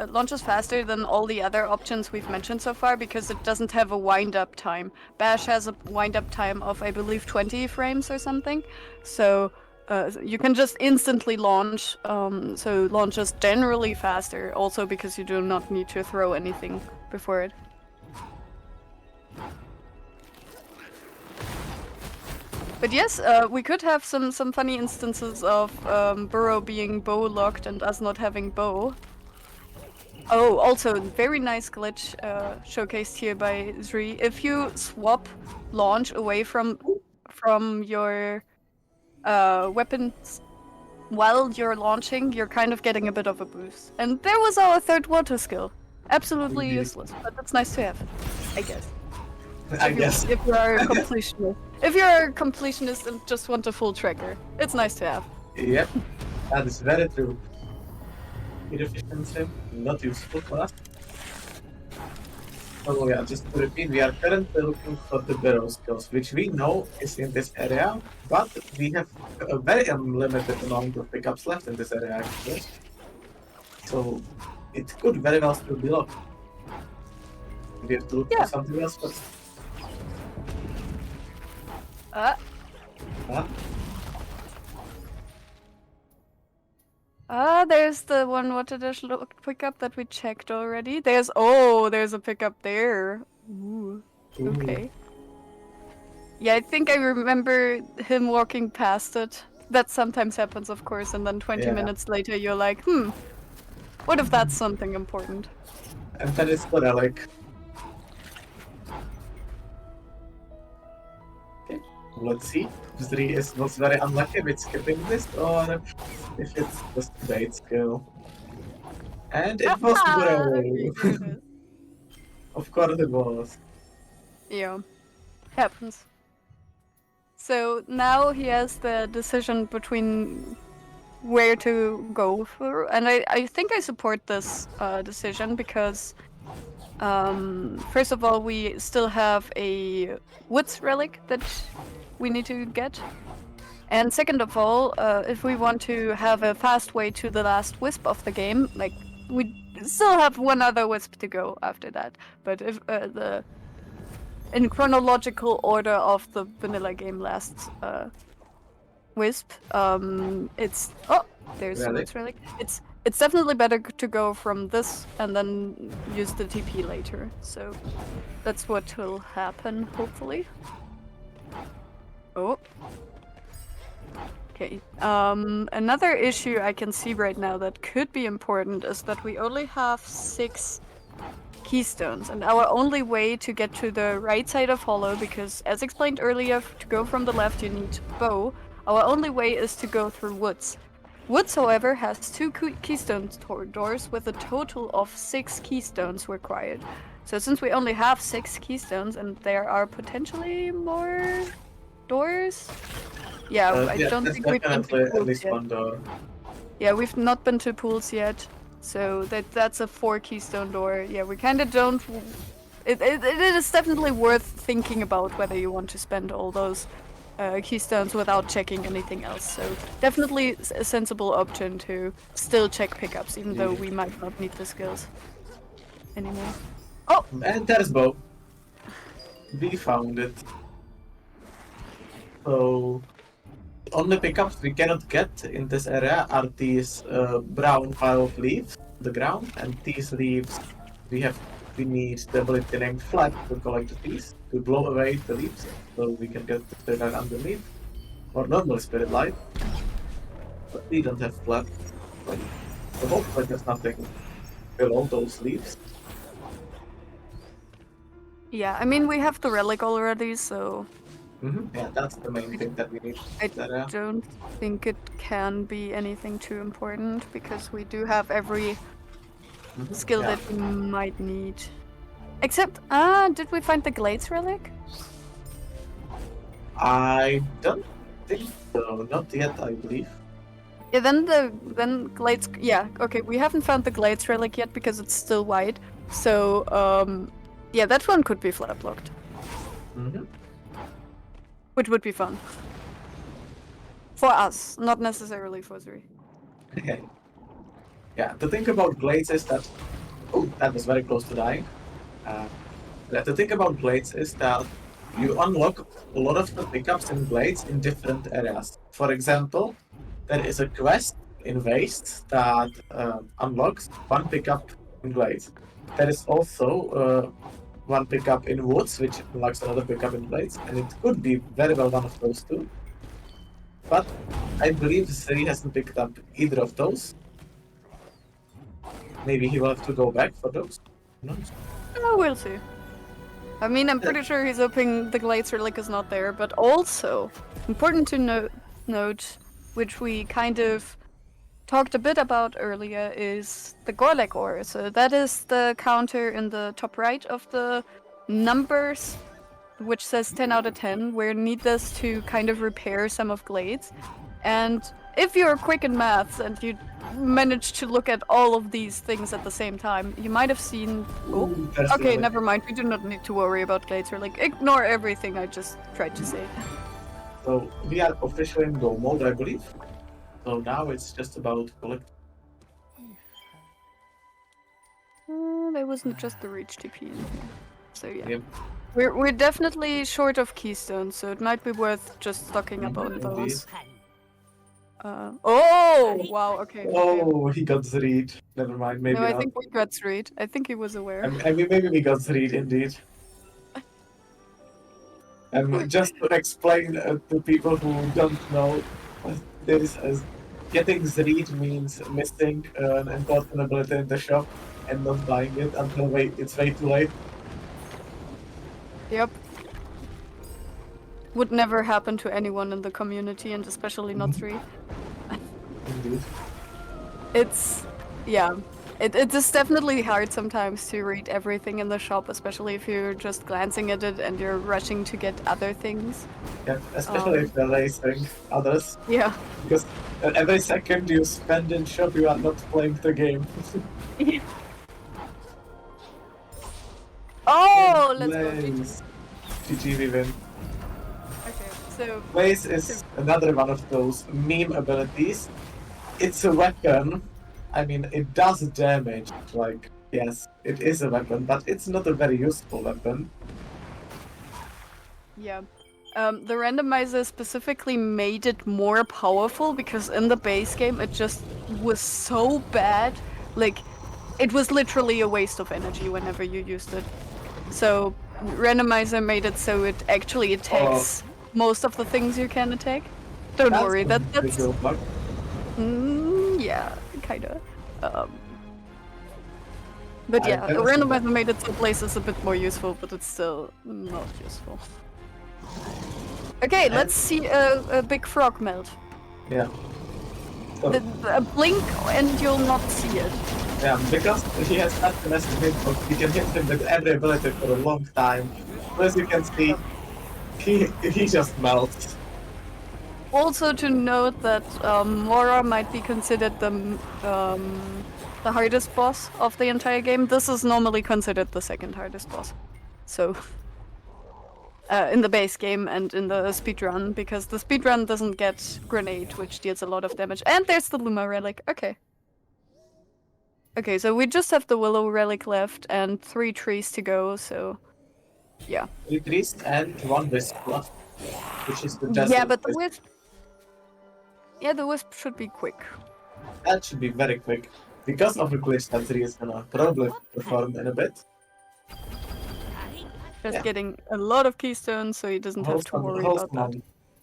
launches faster than all the other options we've mentioned so far because it doesn't have a wind-up time. Bash has a wind-up time of I believe 20 frames or something, so you can just instantly launch. So launch is generally faster, also because you do not need to throw anything before it. But yes, we could have some funny instances of Burrow being bow locked and us not having bow. Oh, also very nice glitch showcased here by Zri. If you swap launch away from your weapons while you're launching, you're kind of getting a bit of a boost. And there was our third water skill. Absolutely Indeed. useless, but that's nice to have, I guess. I guess. If you are a completionist. If you're a completionist and just want a full tracker, it's nice to have. Yep, that is very true. Speed efficiency, not useful for us. So yeah, just to repeat, we are currently looking for the barrel skills, which we know is in this area, but we have a very unlimited amount of pickups left in this area actually. So it could very well still be locked. We have to look for something else first. There's the one water dash pickup that we checked already. There's a pickup there. Ooh. Okay. Yeah, I think I remember him walking past it. That sometimes happens, of course, and then 20 minutes later you're like, what if that's something important? And then it's what I like. Okay, let's see. Zri was very unlucky with skipping this, or if it's just a bait skill. And it was Burrow! Of course it was. Yeah, happens. So now he has the decision between where to go for, and I think I support this decision because first of all we still have a woods relic that we need to get, and second of all if we want to have a fast way to the last wisp of the game, like we still have one other wisp to go after that, but if in chronological order of the vanilla game last wisp, it's there's the woods relic. It's definitely better to go from this and then use the TP later. So that's what will happen, hopefully. Oh. Okay. Another issue I can see right now that could be important is that we only have 6 keystones, and our only way to get to the right side of Hollow, because as explained earlier, to go from the left you need bow, our only way is to go through woods. Woods, however, has 2 keystone doors with a total of 6 keystones required. So since we only have 6 keystones and there are potentially more doors, Yeah, I Yeah, don't that's think we've been definitely to at pools least yet. one door. Yeah, we've not been to pools yet, so that's a 4 keystone door. Yeah, we kind of don't. It is definitely worth thinking about whether you want to spend all those keystones without checking anything else. So definitely a sensible option to still check pickups, even though we might not need the skills anymore. Oh, And there's Bo. We found it. So only pickups we cannot get in this area are these brown pile of leaves on the ground, and these leaves we need the ability named Flag to collect these to blow away the leaves, so we can get the spirit light underneath, or normal spirit light. But we don't have Flag. So hopefully there's nothing below those leaves. yeah. I mean, we have the relic already, so Yeah, that's the main thing that we need. I That, don't think it can be anything too important because we do have every skill yeah. that we might need. Except, did we find the Glades relic? I don't think so. Not yet, I believe. Yeah, then Glades. Yeah, okay. We haven't found the Glades relic yet because it's still white. So, yeah, that one could be flat blocked, which would be fun for us, not necessarily for Zuri. Okay. Yeah, the thing about Glades is that... Oh, that was very close to dying. The thing about Glades is that you unlock a lot of the pickups in Glades in different areas. For example, there is a quest in Waste that unlocks one pickup in Glades. There is also one pickup in Woods, which unlocks another pickup in Glades, and it could be very well one of those two. But I believe Siri hasn't picked up either of those. Maybe he will have to go back for those. Who knows? Oh, we'll see. I mean, I'm pretty sure he's hoping the Glades relic is not there, but also important to note, which we kind of talked a bit about earlier, is the Gorlek ore. So that is the counter in the top right of the numbers, which says 10 out of 10, where you need this to kind of repair some of Glades. And if you're quick in maths and you manage to look at all of these things at the same time, you might have seen... Oh, That's okay, really- never mind. We do not need to worry about Glades. Or like, ignore everything I just tried to say. So we are officially in go mode, I believe. So now it's just about collect. There wasn't just the reach TP in here. So yeah. Yep. We're definitely short of keystones, so it might be worth just stocking up on those. Oh! Wow, okay. Oh, he got Zreed. Never mind, maybe No, I not. think we got Reed. I think he was aware. I mean, maybe we got Zreed indeed. Just to explain to people who don't know, this as getting Zreed means missing an important ability in the shop and not buying it until it's way too late. Yep. Would never happen to anyone in the community, and especially not 3. Indeed. It's... yeah. It is definitely hard sometimes to read everything in the shop, especially if you're just glancing at it and you're rushing to get other things. Yeah, especially if they're racing others. Yeah. Because every second you spend in shop, you are not playing the game. Oh, let's go. Blaze. GG, we win. Okay, so... Blaze is another one of those meme abilities. It's a weapon. I mean, it does damage. Like, yes, it is a weapon, but it's not a very useful weapon. Yeah. The randomizer specifically made it more powerful because in the base game it just was so bad. Like, it was literally a waste of energy whenever you used it. So, randomizer made it so it actually attacks most of the things you can attack. Don't worry, that's... Bug. yeah, kinda. But I yeah, the never seen randomizer made it so Blaze is a bit more useful, but it's still not useful. Okay, let's see a big frog melt. Yeah. So, A blink and you'll not see it. yeah, because he has such an estimate, you can hit him with every ability for a long time. As you can see, he just melts. also to note that Mora might be considered the hardest boss of the entire game. This is normally considered the second hardest boss. So, in the base game and in the speedrun, because the speedrun doesn't get grenade, which deals a lot of damage. And there's the Luma relic. Okay. Okay, so we just have the Willow relic left and 3 trees to go, so yeah. 3 trees and 1 wisp left, which is the desert. Yeah, but the wisp... Yeah, the wisp should be quick. That should be very quick. Because of the glitch that 3 is gonna probably perform in a bit. Just getting a lot of keystones, so he doesn't have to worry about that.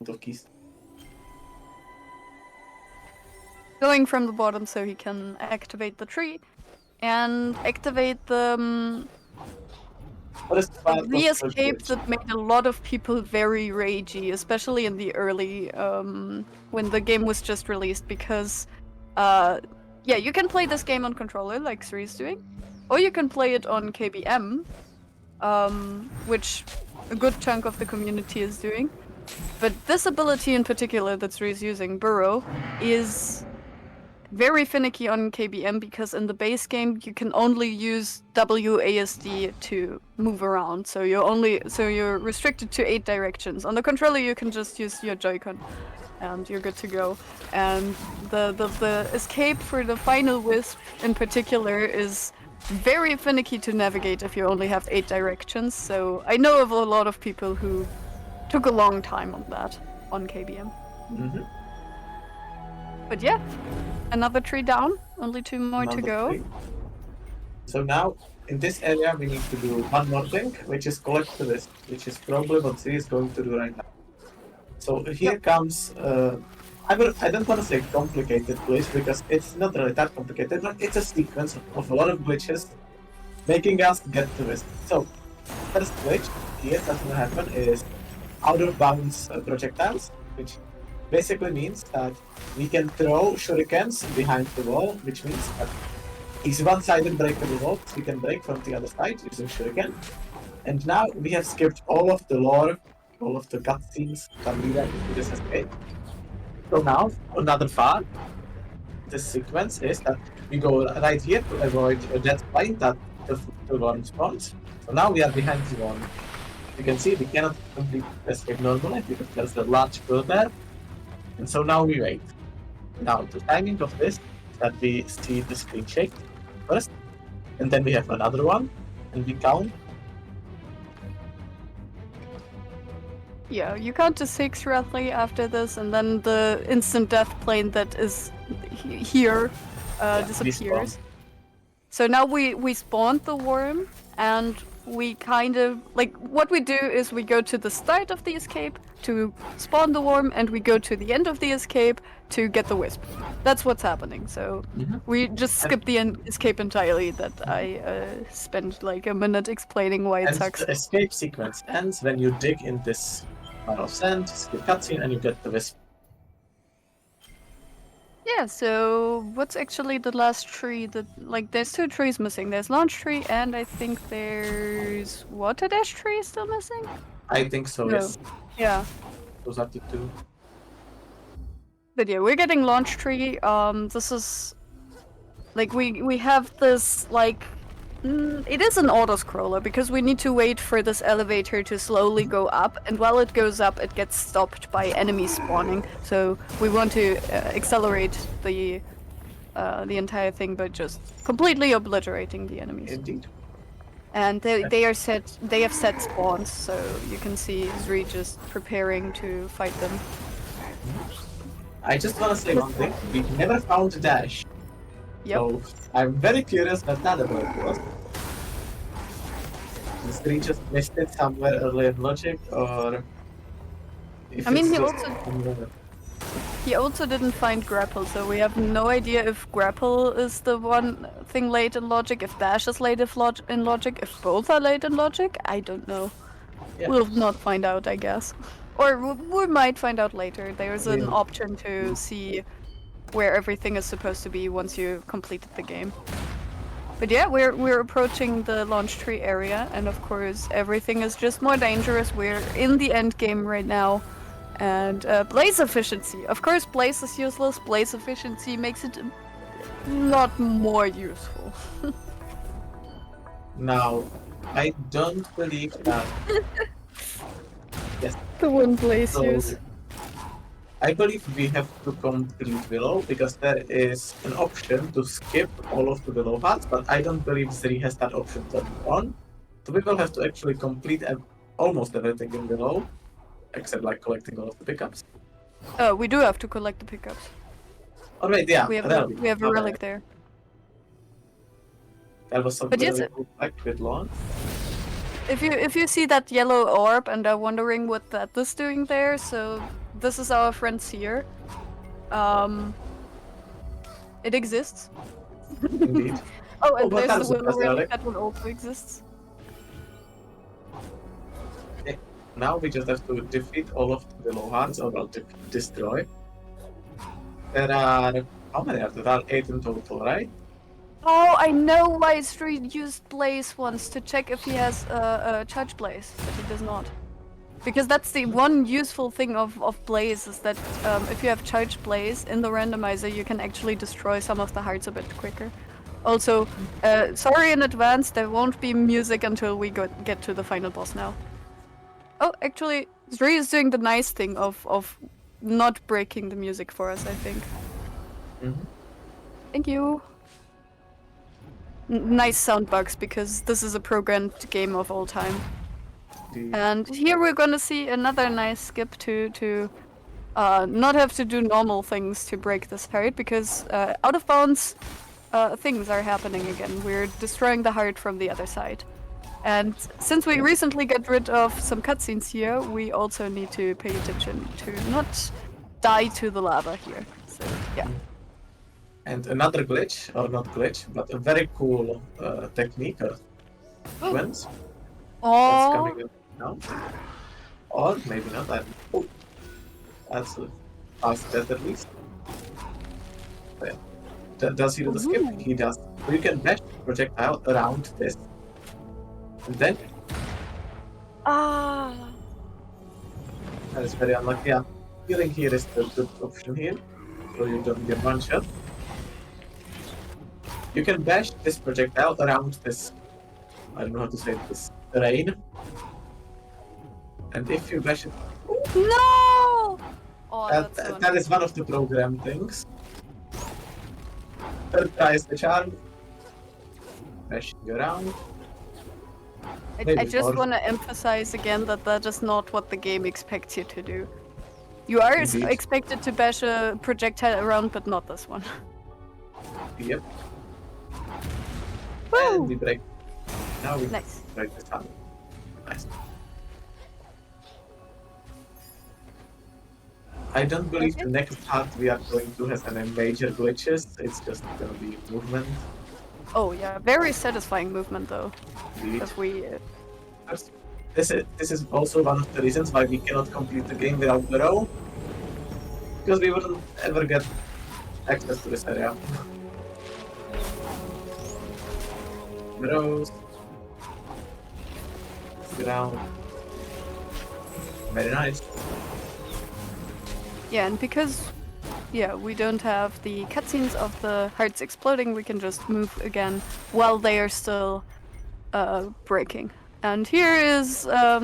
Of keys. Going from the bottom so he can activate the tree and activate the escape that made a lot of people very ragey, especially in the early when the game was just released, because yeah, you can play this game on controller like Sri is doing, or you can play it on KBM, which a good chunk of the community is doing. But this ability in particular that Sri is using, Burrow, is very finicky on KBM, because in the base game you can only use WASD to move around. So you're restricted to 8 directions. On the controller you can just use your Joy-Con and you're good to go. And the escape for the final Wisp in particular is very finicky to navigate if you only have 8 directions. So I know of a lot of people who took a long time on that on KBM. Mm-hmm. But yeah, another tree down, only 2 more to go. 3. So now, in this area, we need to do one more thing, which is collect the list, which is probably what Sri is going to do right now. So here comes, I don't want to say complicated glitch, because it's not really that complicated, but it's a sequence of a lot of glitches, making us get to this. So, first glitch here that's going to happen is out of bounds projectiles, which basically means that we can throw shurikens behind the wall, which means that it's one-sided breakable wall, so we can break from the other side using shuriken. And now we have skipped all of the lore, all of the cutscenes that lead up to this escape. So now, another part, this sequence is that we go right here to avoid that point that the worm spawns. So now we are behind the worm. You can see we cannot complete escape normally because there's a large fill there. And so now we wait. Now the timing of this is that we see the screen shake first, and then we have another one, and we count. Yeah, you count to 6 roughly after this, and then the instant death plane that is here disappears. So now we spawned the worm, and we kind of, like, what we do is we go to the start of the escape to spawn the worm, and we go to the end of the escape to get the wisp. That's what's happening. So we just skip the escape entirely. That I spent like a minute explaining why it sucks. The escape sequence ends when you dig in this pile of sand, skip cutscene, and you get the wisp. Yeah, so what's actually the last tree that, like, there's 2 trees missing. There's launch tree, and I think there's water dash tree still missing? I think so, No. yes. Yeah. Those are the 2. But yeah, we're getting launch tree. This is, like, we have this, like, it is an auto-scroller, because we need to wait for this elevator to slowly go up, and while it goes up, it gets stopped by enemies spawning. So we want to accelerate the entire thing by just completely obliterating the enemies. Indeed. And they have set spawns, so you can see Zri just preparing to fight them. I just want to say one thing. We never found Dash. Yep. So I'm very curious what that about was. This Zri just missed it somewhere early in logic, or if I mean, it's he also didn't find grapple, so we have no idea if grapple is the one thing late in logic, if dash is late in logic, if both are late in logic. I don't know. Yeah. We'll not find out, I guess. Or we might find out later. There's an option to see where everything is supposed to be once you completed the game. But yeah, we're approaching the launch tree area, and of course everything is just more dangerous. We're in the end game right now. And blaze efficiency. Of course, blaze is useless. Blaze efficiency makes it a lot more useful. Now, I don't believe that. Yes. The one blaze So, use. I believe we have to complete Willow because there is an option to skip all of the Willow parts, but I don't believe Zri has that option turned on. So we will have to actually complete almost everything in Willow, except like collecting all of the pickups. We do have to collect the pickups. Oh wait, yeah, We have relic. a relic there. That was some But yes, really cool fact with lawn. if you see that yellow orb and are wondering what that is doing there, so this is our friend Seer. It exists. Indeed. Oh, and Oh, but there's that's the a willow relic relic. that one also exists. Okay. Now we just have to defeat all of the Willow hearts, or well, destroy. There are how many are there? There are 8 in total, right? Oh, I know why Street used Blaze once to check if he has a charge Blaze, but he does not. Because that's the one useful thing of Blaze, is that if you have charge Blaze in the randomizer, you can actually destroy some of the hearts a bit quicker. Also, sorry in advance, there won't be music until we get to the final boss now. Oh, actually, Zri is doing the nice thing of not breaking the music for us, I think. Mm-hmm. Thank you. Nice sound bugs, because this is a programmed game of all time. And here we're gonna see another nice skip to not have to do normal things to break this heart, because out of bounds things are happening again. We're destroying the heart from the other side. And since we recently got rid of some cutscenes here, we also need to pay attention to not die to the lava here. So, yeah. And another glitch, or not glitch, but a very cool technique or sequence that's Oh, coming up now. Or maybe not. Oh, that's past that at least. So, yeah. Does he do the skip? Ooh. He does. So you can dash projectile around this. And then ah. that is very unlucky. Yeah. Healing here is the good option here. So you don't get one shot. You can bash this projectile around this, I don't know how to say this, terrain. And if you bash it, No! Oh, that's so that is one of the program things. Third try is the charm. Bashing around. I Maybe just more. want to emphasize again that that is not what the game expects you to do. You are Indeed. expected to bash a projectile around, but not this one. Yep. Woo! And we break. Now we Nice. break the tunnel. Nice. I don't believe the next part we are going to have any major glitches. It's just gonna be movement. Oh yeah, very satisfying movement though. Indeed. Because we. This is also one of the reasons why we cannot complete the game without Burrow. Because we wouldn't ever get access to this area. Burrows. Ground. Very nice. Yeah, and because we don't have the cutscenes of the hearts exploding, we can just move again while they are still breaking. And here is our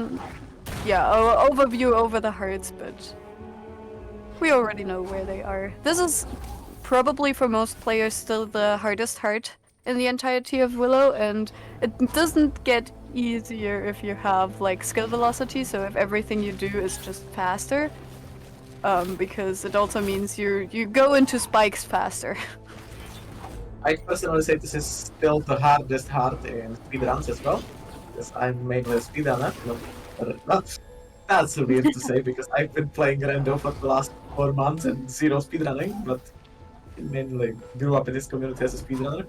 overview over the hearts, but we already know where they are. This is probably for most players still the hardest heart in the entirety of Willow, and it doesn't get easier if you have like skill velocity, so if everything you do is just faster. Because it also means you go into spikes faster. I personally say this is still the hardest heart in speedruns as well. Because I'm mainly a speedrunner. That's weird to say because I've been playing Rando for the last 4 months and zero speedrunning, but I mainly grew up in this community as a speedrunner.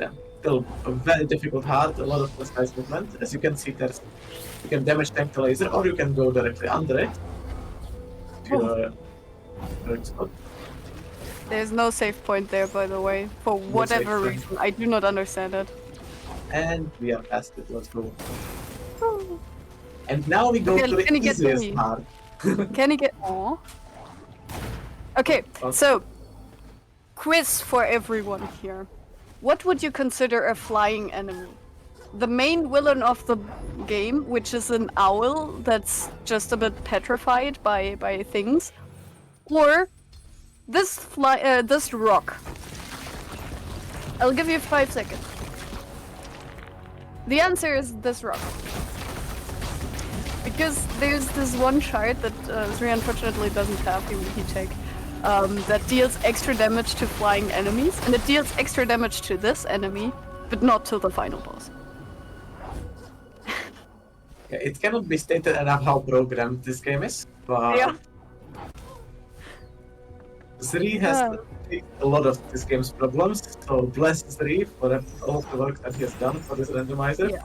Yeah, still a very difficult heart, a lot of precise movement. As you can see, you can damage tank the laser or you can go directly under it. There's no save point there, by the way, for whatever save reason. I do not understand it. And we are past it, let's go. And now we go to the Can you get easiest me? part. Can he get... Aw. Okay, so... Quiz for everyone here. What would you consider a flying enemy? The main villain of the game, which is an owl that's just a bit petrified by things, or this rock. I'll give you 5 seconds. The answer is this rock. Because there's this one shard that Sri unfortunately doesn't have, he take, that deals extra damage to flying enemies, and it deals extra damage to this enemy, but not to the final boss. It cannot be stated enough how programmed this game is, but Yeah. Sri has fixed a lot of this game's problems, so bless Sri for all of the work that he has done for this randomizer. Yeah.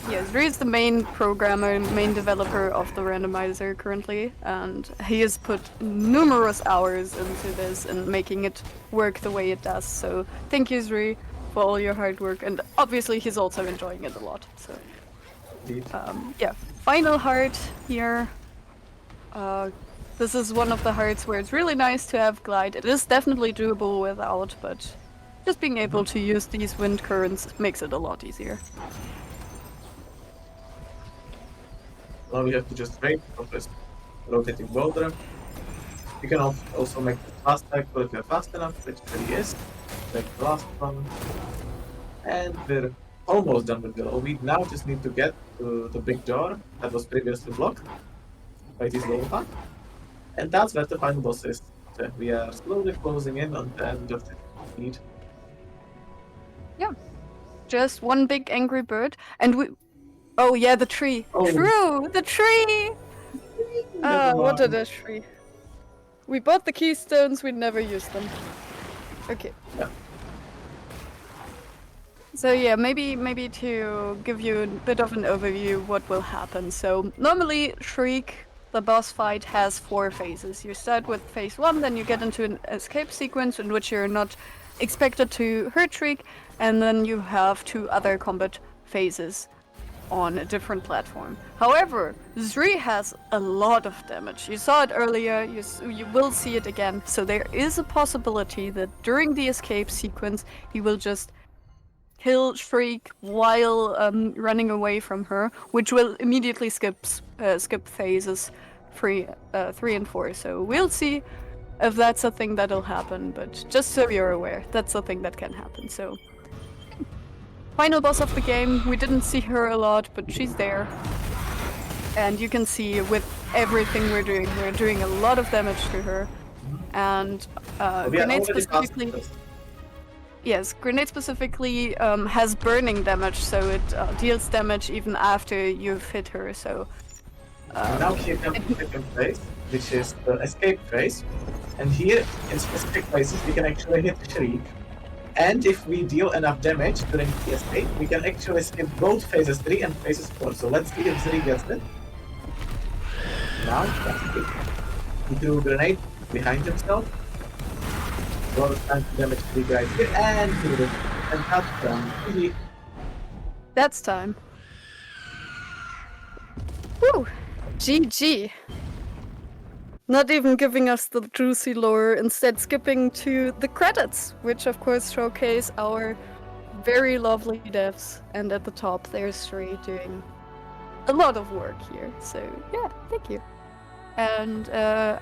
Yeah, Sri is the main programmer, main developer of the randomizer currently, and he has put numerous hours into this and making it work the way it does. So thank you, Sri, for all your hard work, and obviously he's also enjoying it a lot. So yeah, final heart here. This is one of the hearts where it's really nice to have glide. It is definitely doable without, but just being able to use these wind currents makes it a lot easier. Now we have to just wait for this rotating boulder. You can also make the fast cycle if you're fast enough, which really is. Make the last one. And we're almost done with the level. We now just need to get to the big door that was previously blocked by this little path. And that's where the final boss is. So we are slowly closing in on the end of the feed. Yeah, just one big angry bird, and we... Oh yeah, the tree. Oh. True, the tree! What did a tree? We bought the keystones, we never used them. Okay. Yeah. So yeah, maybe to give you a bit of an overview what will happen. So normally Shriek, the boss fight, has 4 phases. You start with phase 1, then you get into an escape sequence in which you're not expected to hurt Shriek, and then you have 2 other combat phases on a different platform. However, Sri has a lot of damage. You saw it earlier, you will see it again. So there is a possibility that during the escape sequence, he will just kill Shriek while running away from her, which will immediately skip phases 3 and 4. So we'll see if that's a thing that'll happen, but just so you're aware, that's a thing that can happen. So final boss of the game, we didn't see her a lot, but she's there. And you can see with everything we're doing a lot of damage to her. And grenade specifically... Yes, grenade specifically has burning damage, so it deals damage even after you've hit her, so... now here comes the second phase, which is the escape phase. And here, in specific phases, we can actually hit Shriek. And if we deal enough damage during the escape, we can actually skip both phases 3 and phases 4. So let's see if Shriek gets it. Now, that's it. He threw a grenade behind himself. A lot of time to damage Shriek right here, and he did it. And that's done. GG. That's time. Woo! GG. Not even giving us the juicy lore, instead skipping to the credits, which of course showcase our very lovely devs. And at the top there's Sri doing a lot of work here, so yeah, thank you. And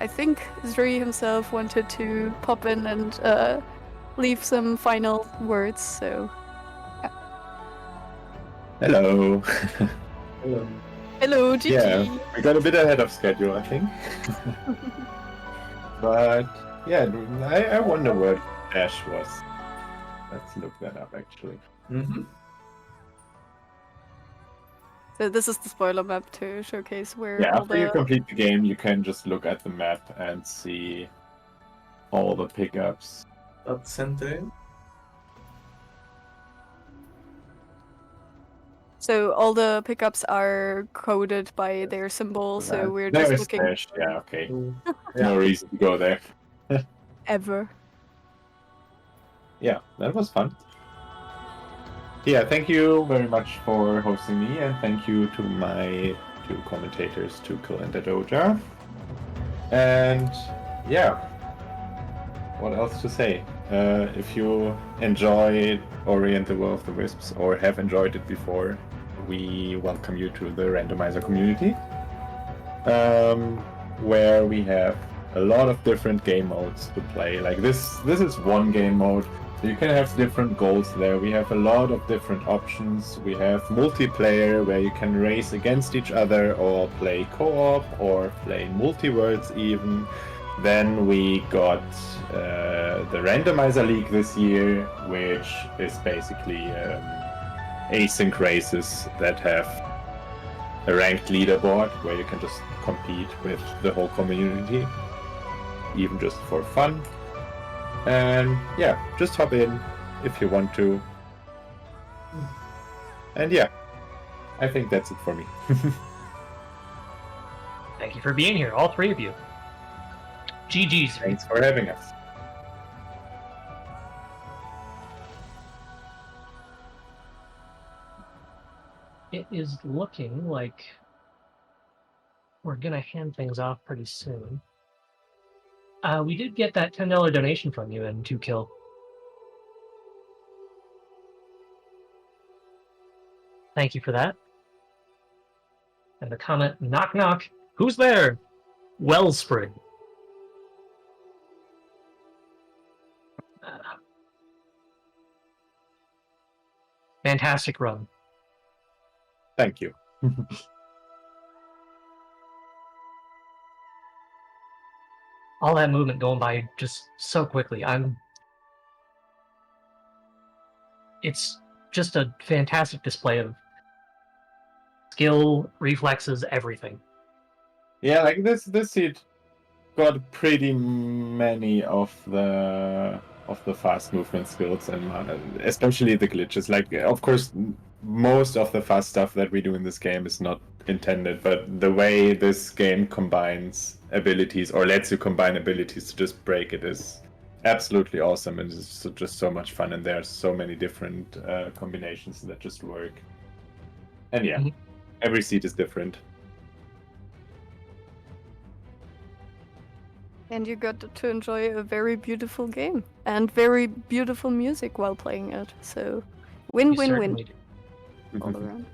I think Sri himself wanted to pop in and leave some final words, so yeah. Hello. Hello. Hello, GG! Yeah, we got a bit ahead of schedule, I think. But yeah, I wonder where Dash was. Let's look that up, actually. Mm-hmm. So this is the spoiler map to showcase where Yeah, all after you the... complete the game, you can just look at the map and see all the pickups. That's centering. So all the pickups are coded by their symbol, so we're just There's looking Dash, yeah, okay. Yeah. No reason to go there. ever. Yeah, that was fun. Yeah, thank you very much for hosting me, and thank you to my two commentators, Tuchel and Adoja. And yeah, what else to say? If you enjoy Ori and the Will of the Wisps or have enjoyed it before, we welcome you to the randomizer community, where we have a lot of different game modes to play. Like this is one game mode. You can have different goals there. We have a lot of different options. We have multiplayer where you can race against each other or play co-op or play multiverse even. Then we got the Randomizer League this year, which is basically async races that have a ranked leaderboard where you can just compete with the whole community, even just for fun. And yeah, just hop in if you want to. And yeah, I think that's it for me. Thank you for being here, all three of you. GG's. Thanks for having us. It is looking like we're gonna hand things off pretty soon. We did get that $10 donation from you and 2Kill. Thank you for that. And the comment, knock knock, who's there? Wellspring. Fantastic run. Thank you. All that movement going by just so quickly. It's just a fantastic display of skill, reflexes, everything. Yeah, like this seat got pretty many of the fast movement skills, and especially the glitches. Like, of course, most of the fast stuff that we do in this game is not intended, but the way this game combines abilities or lets you combine abilities to just break it is absolutely awesome, and it's just so much fun, and there's so many different combinations that just work. And yeah, every seat is different. And you got to enjoy a very beautiful game and very beautiful music while playing it. So, win, You win, win certainly do. all around.